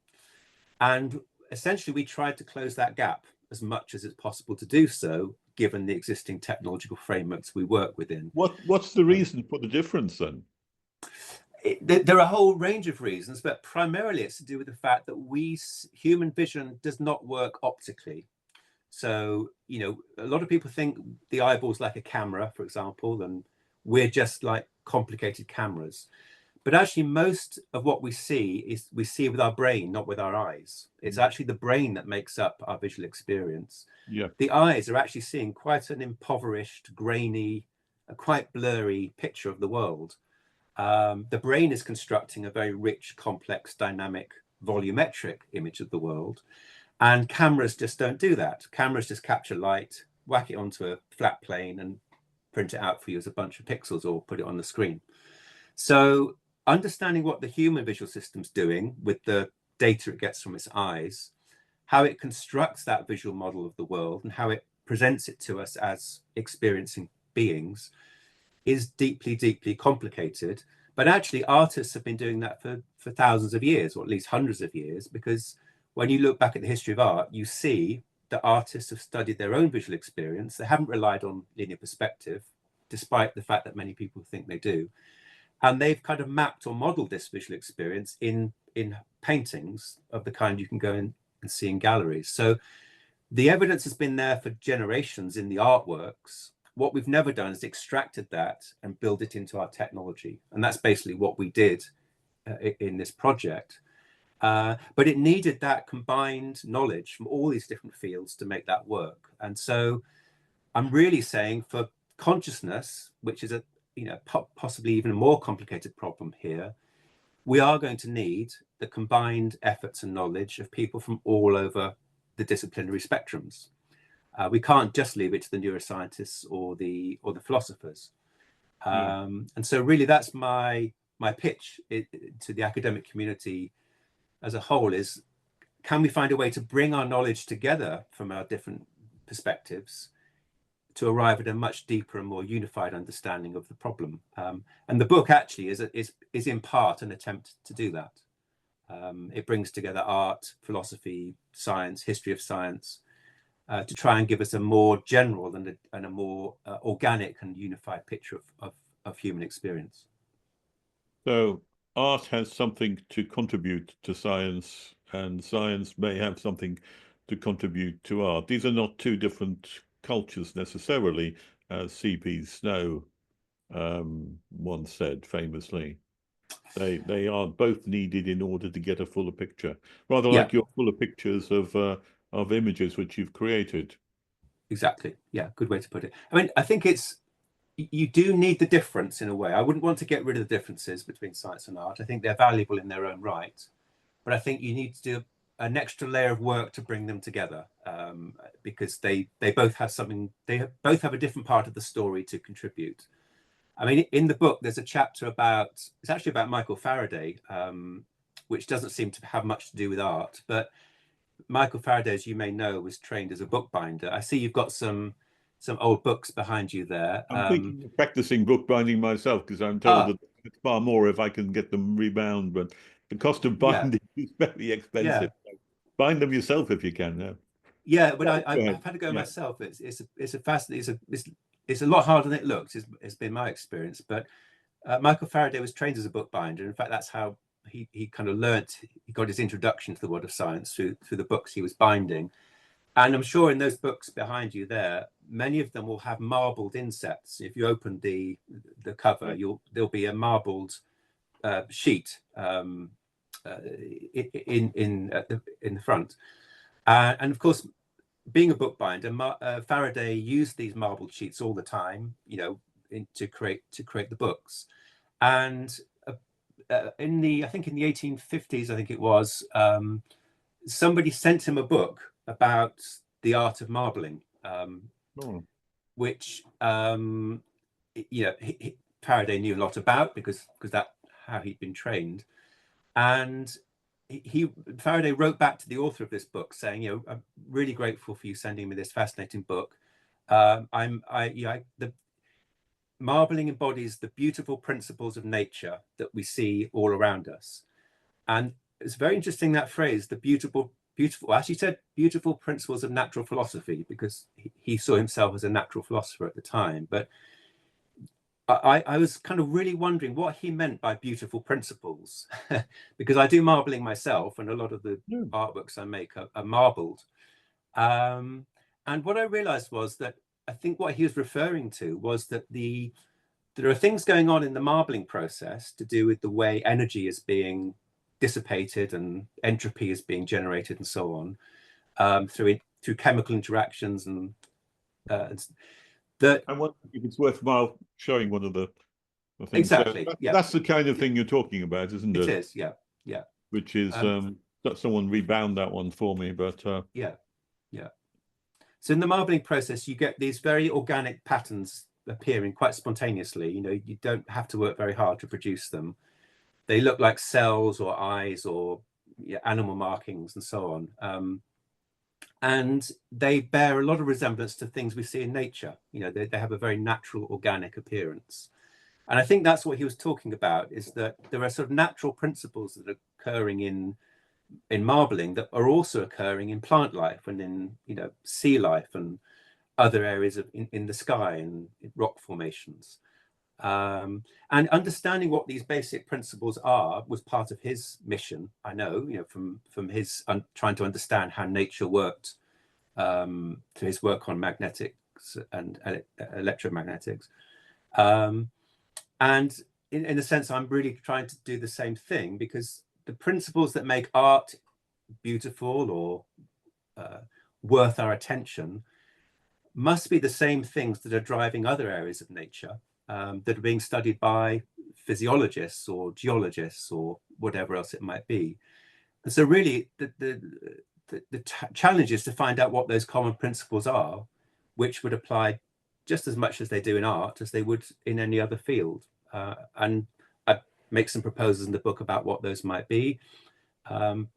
And essentially, we tried to close that gap as much as it's possible to do so, given the existing technological frameworks we work within. What's the reason for the difference then? There are a whole range of reasons, but primarily it's to do with the fact that human vision does not work optically. So, a lot of people think the eyeball's like a camera, for example, and we're just like complicated cameras. But actually, most of what we see with our brain, not with our eyes. It's actually the brain that makes up our visual experience. Yeah. The eyes are actually seeing quite an impoverished, grainy, quite blurry picture of the world. The brain is constructing a very rich, complex, dynamic, volumetric image of the world. And cameras just don't do that. Cameras just capture light, whack it onto a flat plane and print it out for you as a bunch of pixels or put it on the screen. So understanding what the human visual system's doing with the data it gets from its eyes, how it constructs that visual model of the world and how it presents it to us as experiencing beings is deeply, deeply complicated. But actually, artists have been doing that for thousands of years, or at least hundreds of years, because when you look back at the history of art, you see that artists have studied their own visual experience. They haven't relied on linear perspective, despite the fact that many people think they do. And they've kind of mapped or modeled this visual experience in paintings of the kind you can go in and see in galleries. So the evidence has been there for generations in the artworks. What we've never done is extracted that and build it into our technology. And that's basically what we did in this project. But it needed that combined knowledge from all these different fields to make that work. And so I'm really saying for consciousness, which is possibly even a more complicated problem here, we are going to need the combined efforts and knowledge of people from all over the disciplinary spectrums. We can't just leave it to the neuroscientists or the philosophers. And so really that's my pitch to the academic community as a whole is, can we find a way to bring our knowledge together from our different perspectives to arrive at a much deeper and more unified understanding of the problem? And the book actually is in part an attempt to do that. It brings together art, philosophy, science, history of science, to try and give us a more general and a more organic and unified picture of human experience. So art has something to contribute to science, and science may have something to contribute to art. These are not two different cultures necessarily, as C.P. Snow once said famously. They are both needed in order to get a fuller picture, rather like your fuller pictures of images which you've created. Exactly. Yeah, good way to put it. I mean, I think you do need the difference in a way. I wouldn't want to get rid of the differences between science and art. I think they're valuable in their own right, but I think you need to an extra layer of work to bring them together, because they both have something, both have a different part of the story to contribute. I mean, in the book, there's a chapter about, it's actually about Michael Faraday, which doesn't seem to have much to do with art, but Michael Faraday, as you may know, was trained as a bookbinder. I see you've got some old books behind you there. I'm thinking of practicing bookbinding myself, because I'm told that it's far more if I can get them rebound, but the cost of binding is very expensive. Yeah. Bind them yourself if you can. Yeah. Yeah, but I've had to go myself. It's a fascinating. It's a lot harder than it looks. It's been my experience. But Michael Faraday was trained as a bookbinder. In fact, that's how he kind of learnt. He got his introduction to the world of science through the books he was binding. And I'm sure in those books behind you there, many of them will have marbled insets. If you open the cover, there'll be a marbled sheet in the front. And of course, being a bookbinder, Faraday used these marbled sheets all the time, to create the books. And in the 1850s, I think it was, somebody sent him a book about the art of marbling, which Faraday knew a lot about because that's how he'd been trained. And Faraday wrote back to the author of this book saying, I'm really grateful for you sending me this fascinating book. The marbling embodies the beautiful principles of nature that we see all around us. And it's very interesting, that phrase, the beautiful, actually said beautiful principles of natural philosophy, because he saw himself as a natural philosopher at the time. But I was kind of really wondering what he meant by beautiful principles, because I do marbling myself, and a lot of the artworks I make are marbled. And what I realized was that I think what he was referring to was that there are things going on in the marbling process to do with the way energy is being dissipated and entropy is being generated and so on, through chemical interactions and I wonder if it's worthwhile showing one of the things. Exactly. That's the kind of thing you're talking about, isn't it? It is. Yeah. Which is someone rebound that one for me, but yeah. So in the marbling process, you get these very organic patterns appearing quite spontaneously. You don't have to work very hard to produce them. They look like cells or eyes or animal markings and so on. And they bear a lot of resemblance to things we see in nature. They have a very natural, organic appearance. And I think that's what he was talking about, is that there are sort of natural principles that are occurring in marbling that are also occurring in plant life and in sea life and other areas in the sky and rock formations. And understanding what these basic principles are was part of his mission. I know, from his trying to understand how nature worked, through his work on magnetics and electromagnetics. And in a sense, I'm really trying to do the same thing, because the principles that make art beautiful or worth our attention must be the same things that are driving other areas of nature, that are being studied by physiologists or geologists or whatever else it might be. And so really the challenge is to find out what those common principles are, which would apply just as much as they do in art as they would in any other field. And I make some proposals in the book about what those might be. But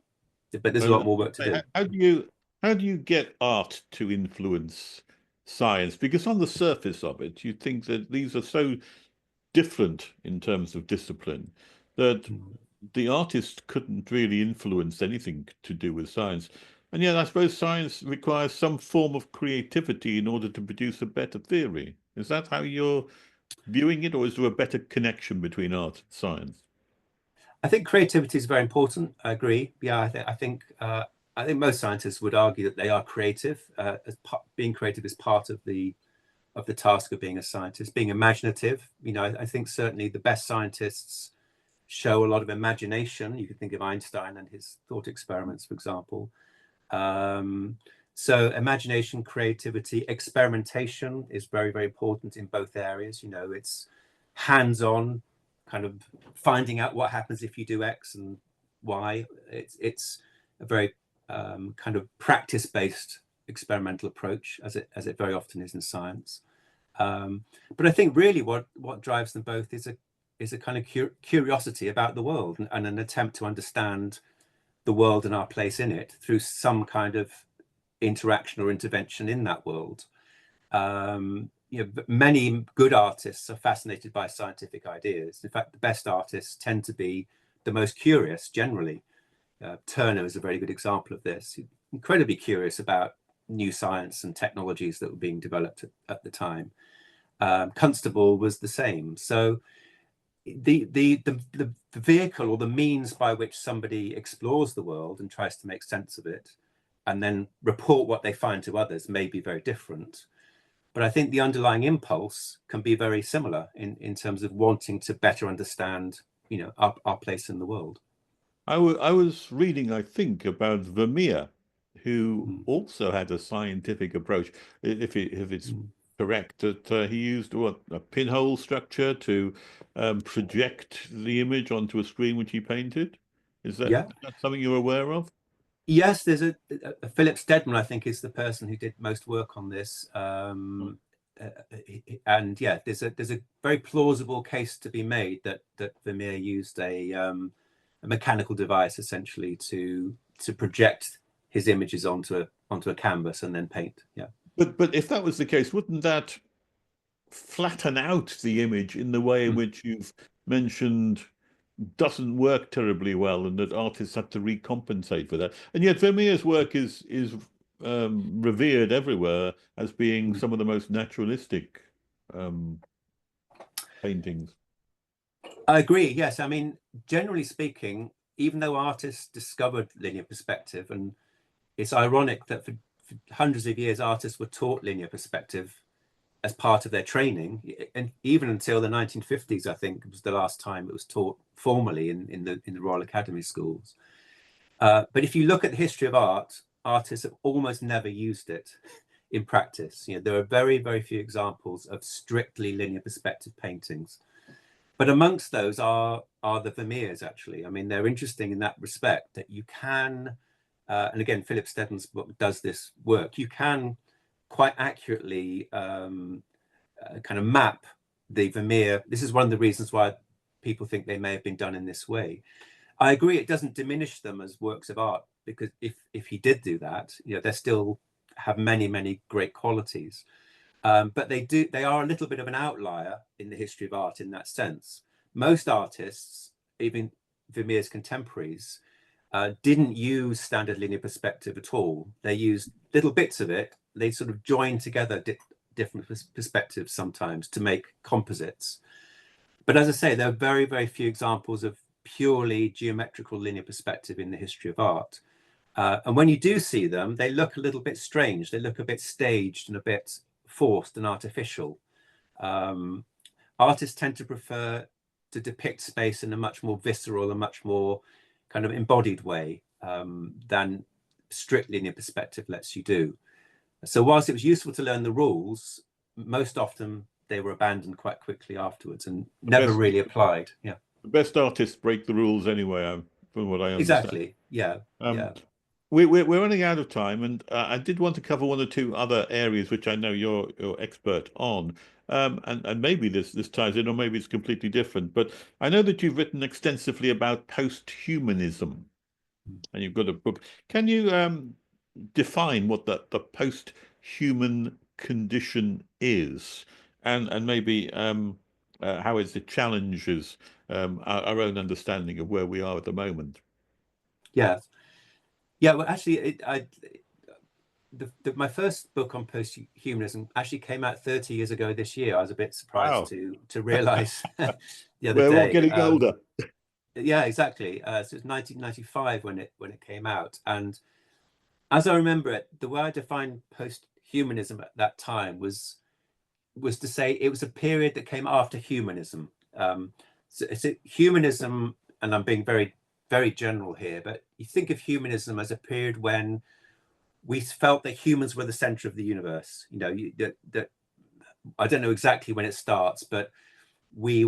there's a lot more work to do. How do you get art to influence science? Because on the surface of it, you think that these are so different in terms of discipline that the artist couldn't really influence anything to do with science. And yet I suppose science requires some form of creativity in order to produce a better theory. Is that how you're viewing it, or is there a better connection between art and science? I think creativity is very important. I agree. Yeah, I think most scientists would argue that they are creative. Being creative is part of the task of being a scientist. Being imaginative, I think certainly the best scientists show a lot of imagination. You could think of Einstein and his thought experiments, for example. So imagination, creativity, experimentation is very, very important in both areas. It's hands-on, kind of finding out what happens if you do X and Y. It's a very kind of practice-based experimental approach, as it very often is in science. But I think really what drives them both is a kind of curiosity about the world, and an attempt to understand the world and our place in it through some kind of interaction or intervention in that world. Many good artists are fascinated by scientific ideas. In fact, the best artists tend to be the most curious generally. Turner is a very good example of this. He's incredibly curious about new science and technologies that were being developed at the time. Constable was the same. So the vehicle or the means by which somebody explores the world and tries to make sense of it and then report what they find to others may be very different. But I think the underlying impulse can be very similar in terms of wanting to better understand, our place in the world. I was reading, I think, about Vermeer, who also had a scientific approach. If it's correct, that he used a pinhole structure to project the image onto a screen which he painted. Is that something you're aware of? Yes, there's a Philip Steadman, I think, is the person who did most work on this. And yeah, there's a very plausible case to be made that Vermeer used a mechanical device essentially to project his images onto a canvas and then paint. Yeah. But if that was the case, wouldn't that flatten out the image in the way in which you've mentioned doesn't work terribly well, and that artists have to recompensate for that? And yet Vermeer's work is revered everywhere as being some of the most naturalistic paintings. I agree. Yes, I mean, generally speaking, even though artists discovered linear perspective, and it's ironic that for hundreds of years artists were taught linear perspective as part of their training, and even until the 1950s, I think was the last time it was taught formally in the Royal Academy schools. But if you look at the history of art, artists have almost never used it in practice. There are very, very few examples of strictly linear perspective paintings. But amongst those are the Vermeers, actually. I mean, they're interesting in that respect, that you can, and again, Philip Steadman's book does this work, you can quite accurately kind of map the Vermeer. This is one of the reasons why people think they may have been done in this way. I agree, it doesn't diminish them as works of art, because if he did do that, they still have many, many great qualities. But they are a little bit of an outlier in the history of art in that sense. Most artists, even Vermeer's contemporaries, didn't use standard linear perspective at all. They used little bits of it. They sort of joined together different perspectives sometimes to make composites. But as I say, there are very, very few examples of purely geometrical linear perspective in the history of art. And when you do see them, they look a little bit strange. They look a bit staged and a bit forced and artificial. Artists tend to prefer to depict space in a much more visceral and much more kind of embodied way than strict linear perspective lets you do. So whilst it was useful to learn the rules, most often they were abandoned quite quickly afterwards and never really applied. Yeah. The best artists break the rules anyway, from what I understand. Exactly. Yeah. Yeah. We're running out of time, and I did want to cover one or two other areas which I know you're expert on, and maybe this ties in, or maybe it's completely different. But I know that you've written extensively about posthumanism, and you've got a book. Can you define what the post-human condition is, and maybe how it challenges our own understanding of where we are at the moment? Yeah. Yeah, well, actually, my first book on posthumanism actually came out 30 years ago this year. I was a bit surprised to realize the other day. We're all getting older. Yeah, exactly. So it was 1995 when it came out, and as I remember it, the way I defined posthumanism at that time was to say it was a period that came after humanism. So it's humanism, and I'm being very, very general here, but you think of humanism as a period when we felt that humans were the center of the universe. That I don't know exactly when it starts, but we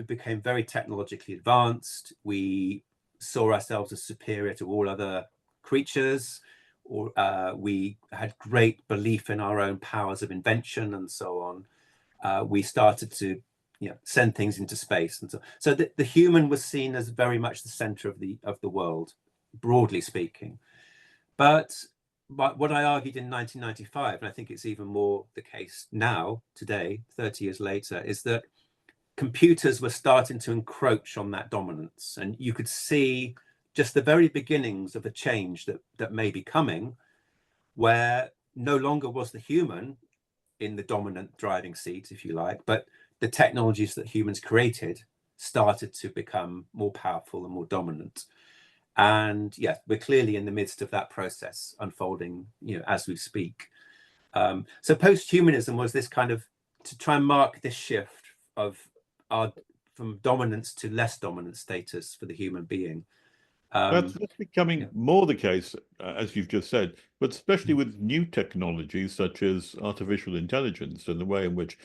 became very technologically advanced. We saw ourselves as superior to all other creatures, or we had great belief in our own powers of invention and so on. We started to send things into space, and so the human was seen as very much the center of the world, broadly speaking. But what I argued in 1995, and I think it's even more the case now, today, 30 years later, is that computers were starting to encroach on that dominance. And you could see just the very beginnings of a change that may be coming, where no longer was the human in the dominant driving seat, if you like, but the technologies that humans created started to become more powerful and more dominant. And yeah, we're clearly in the midst of that process unfolding, as we speak. So posthumanism was this kind of to try and mark this shift of from dominance to less dominant status for the human being. That's becoming more the case, as you've just said, but especially with new technologies such as artificial intelligence and the way in which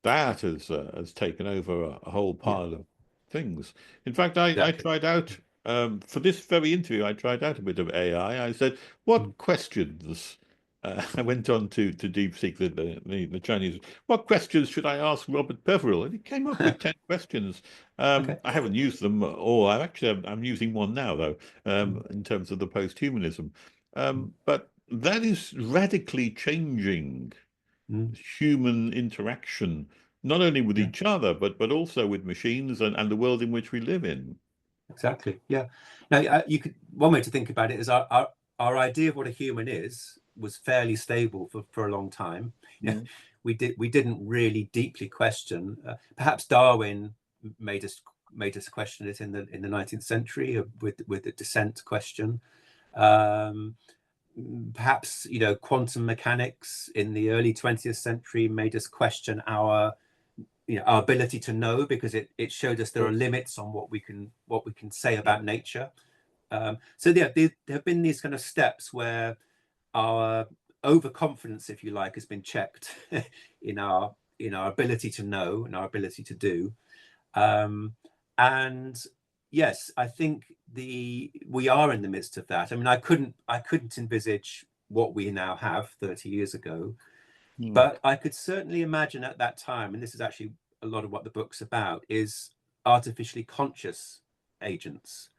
that has taken over a whole pile of things. In fact, I tried out, for this very interview, I tried out a bit of AI. I said, what questions? I went on to DeepSeek, the Chinese. What questions should I ask Robert Pepperell? And he came up with 10 questions. I haven't used them all. I'm using one now, though, in terms of the posthumanism. But that is radically changing human interaction, not only with each other, but also with machines and the world in which we live in. Exactly. Yeah. Now, one way to think about it is our idea of what a human is was fairly stable for a long time. We didn't really deeply question. Perhaps Darwin made us question it in the 19th century with the descent question. Perhaps quantum mechanics in the early 20th century made us question our ability to know, because it showed us there are limits on what we can say about nature. So there have been these kind of steps where our overconfidence, if you like, has been checked in our ability to know and our ability to do. And yes, I think we are in the midst of that. I mean, I couldn't envisage what we now have 30 years ago, but I could certainly imagine at that time, and this is actually a lot of what the book's about, is artificially conscious agents.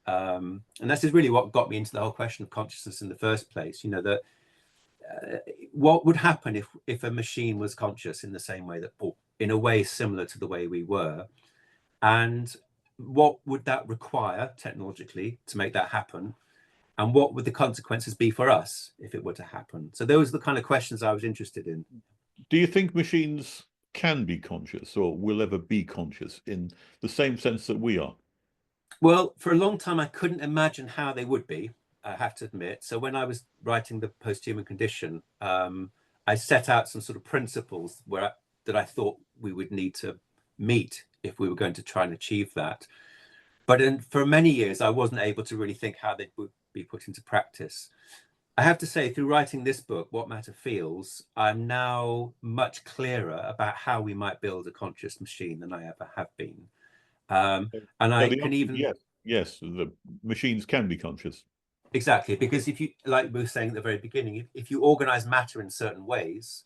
And this is really what got me into the whole question of consciousness in the first place. That what would happen if a machine was conscious in the same way or in a way similar to the way we were, and what would that require technologically to make that happen, and what would the consequences be for us if it were to happen? So those are the kind of questions I was interested in. Do you think machines can be conscious or will ever be conscious in the same sense that we are? Well, for a long time, I couldn't imagine how they would be, I have to admit. So when I was writing the Posthuman Condition, I set out some sort of principles that I thought we would need to meet if we were going to try and achieve that. But for many years, I wasn't able to really think how they would be put into practice. I have to say, through writing this book, What Matter Feels, I'm now much clearer about how we might build a conscious machine than I ever have been. And I can even... Yes, the machines can be conscious. Exactly, because if you, like we were saying at the very beginning, if you organize matter in certain ways,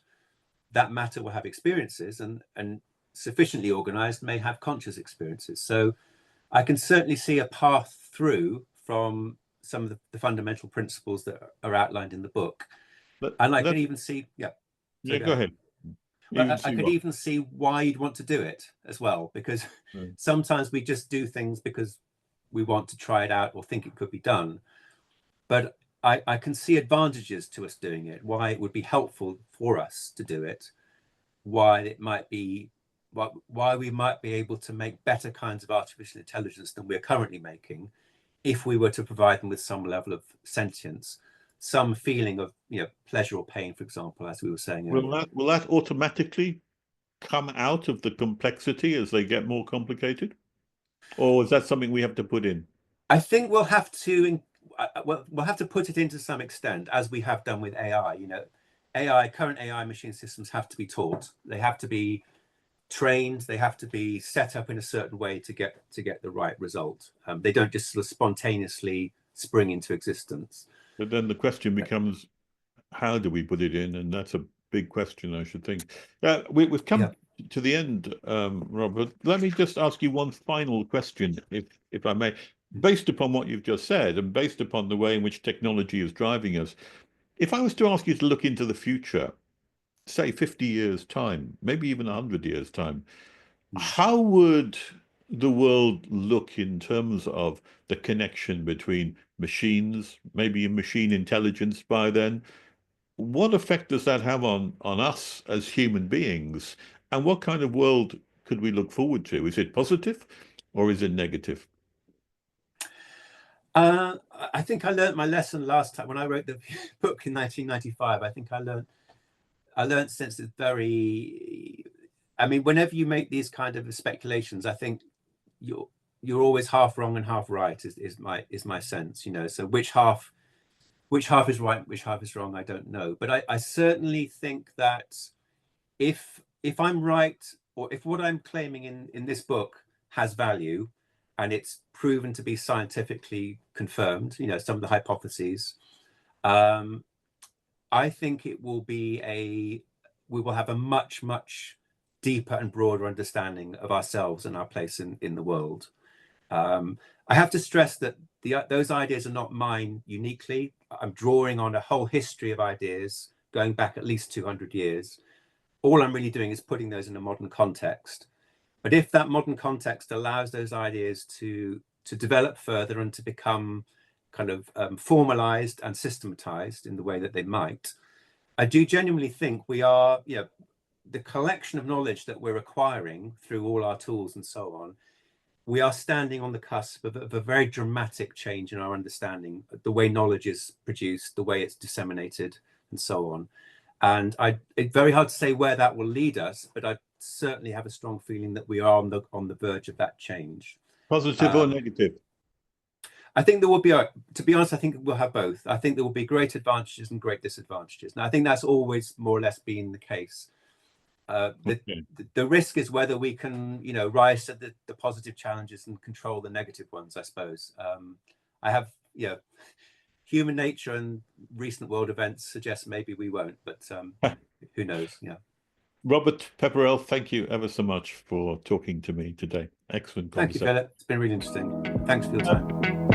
that matter will have experiences, and sufficiently organized may have conscious experiences. So I can certainly see a path through from some of the fundamental principles that are outlined in the book. And I can even see, go ahead. I could even see why you'd want to do it as well, because sometimes we just do things because we want to try it out or think it could be done. But I can see advantages to us doing it, why it would be helpful for us to do it, why it might be, why we might be able to make better kinds of artificial intelligence than we're currently making, if we were to provide them with some level of sentience, some feeling of pleasure or pain, for example, as we were saying earlier. Will that automatically come out of the complexity as they get more complicated, or is that something we have to put in? I think we'll have to put it in to some extent, as we have done with AI. Current AI machine systems have to be taught. They have to be trained. They have to be set up in a certain way to get the right result. They don't just sort of spontaneously spring into existence. But then the question becomes, how do we put it in? And that's a big question, I should think. We've come to the end, Robert. Let me just ask you one final question, if I may. Based upon what you've just said, and based upon the way in which technology is driving us, if I was to ask you to look into the future, say 50 years' time, maybe even 100 years' time, how would the world look in terms of the connection between machines, maybe machine intelligence by then? What effect does that have on us as human beings? And what kind of world could we look forward to? Is it positive or is it negative? I think I learned my lesson last time when I wrote the book in 1995. I think I learned since it's very, I mean, whenever you make these kind of speculations, I think you're always half wrong and half right is my sense, you know. So which half is right, which half is wrong, I don't know. But I certainly think that if I'm right, or if what I'm claiming in this book has value, and it's proven to be scientifically confirmed, you know, some of the hypotheses, I think it will be we will have a much, much deeper and broader understanding of ourselves and our place in the world. I have to stress that those ideas are not mine uniquely. I'm drawing on a whole history of ideas going back at least 200 years. All I'm really doing is putting those in a modern context. But if that modern context allows those ideas to develop further and to become kind of formalized and systematized in the way that they might, I do genuinely think we are, you know, the collection of knowledge that we're acquiring through all our tools and so on, we are standing on the cusp of a very dramatic change in our understanding, the way knowledge is produced, the way it's disseminated, and so on. And it's very hard to say where that will lead us, but I certainly have a strong feeling that we are on the verge of that change. Positive or negative? I think there will be, to be honest, I think we'll have both. I think there will be great advantages and great disadvantages. Now, I think that's always more or less been the case. The risk is whether we can, you know, rise to the positive challenges and control the negative ones, I suppose. I have, you know, human nature and recent world events suggest maybe we won't, but who knows? Yeah. Robert Pepperell, thank you ever so much for talking to me today. Excellent conversation. Thank you, Philip. It's been really interesting. Thanks for your time.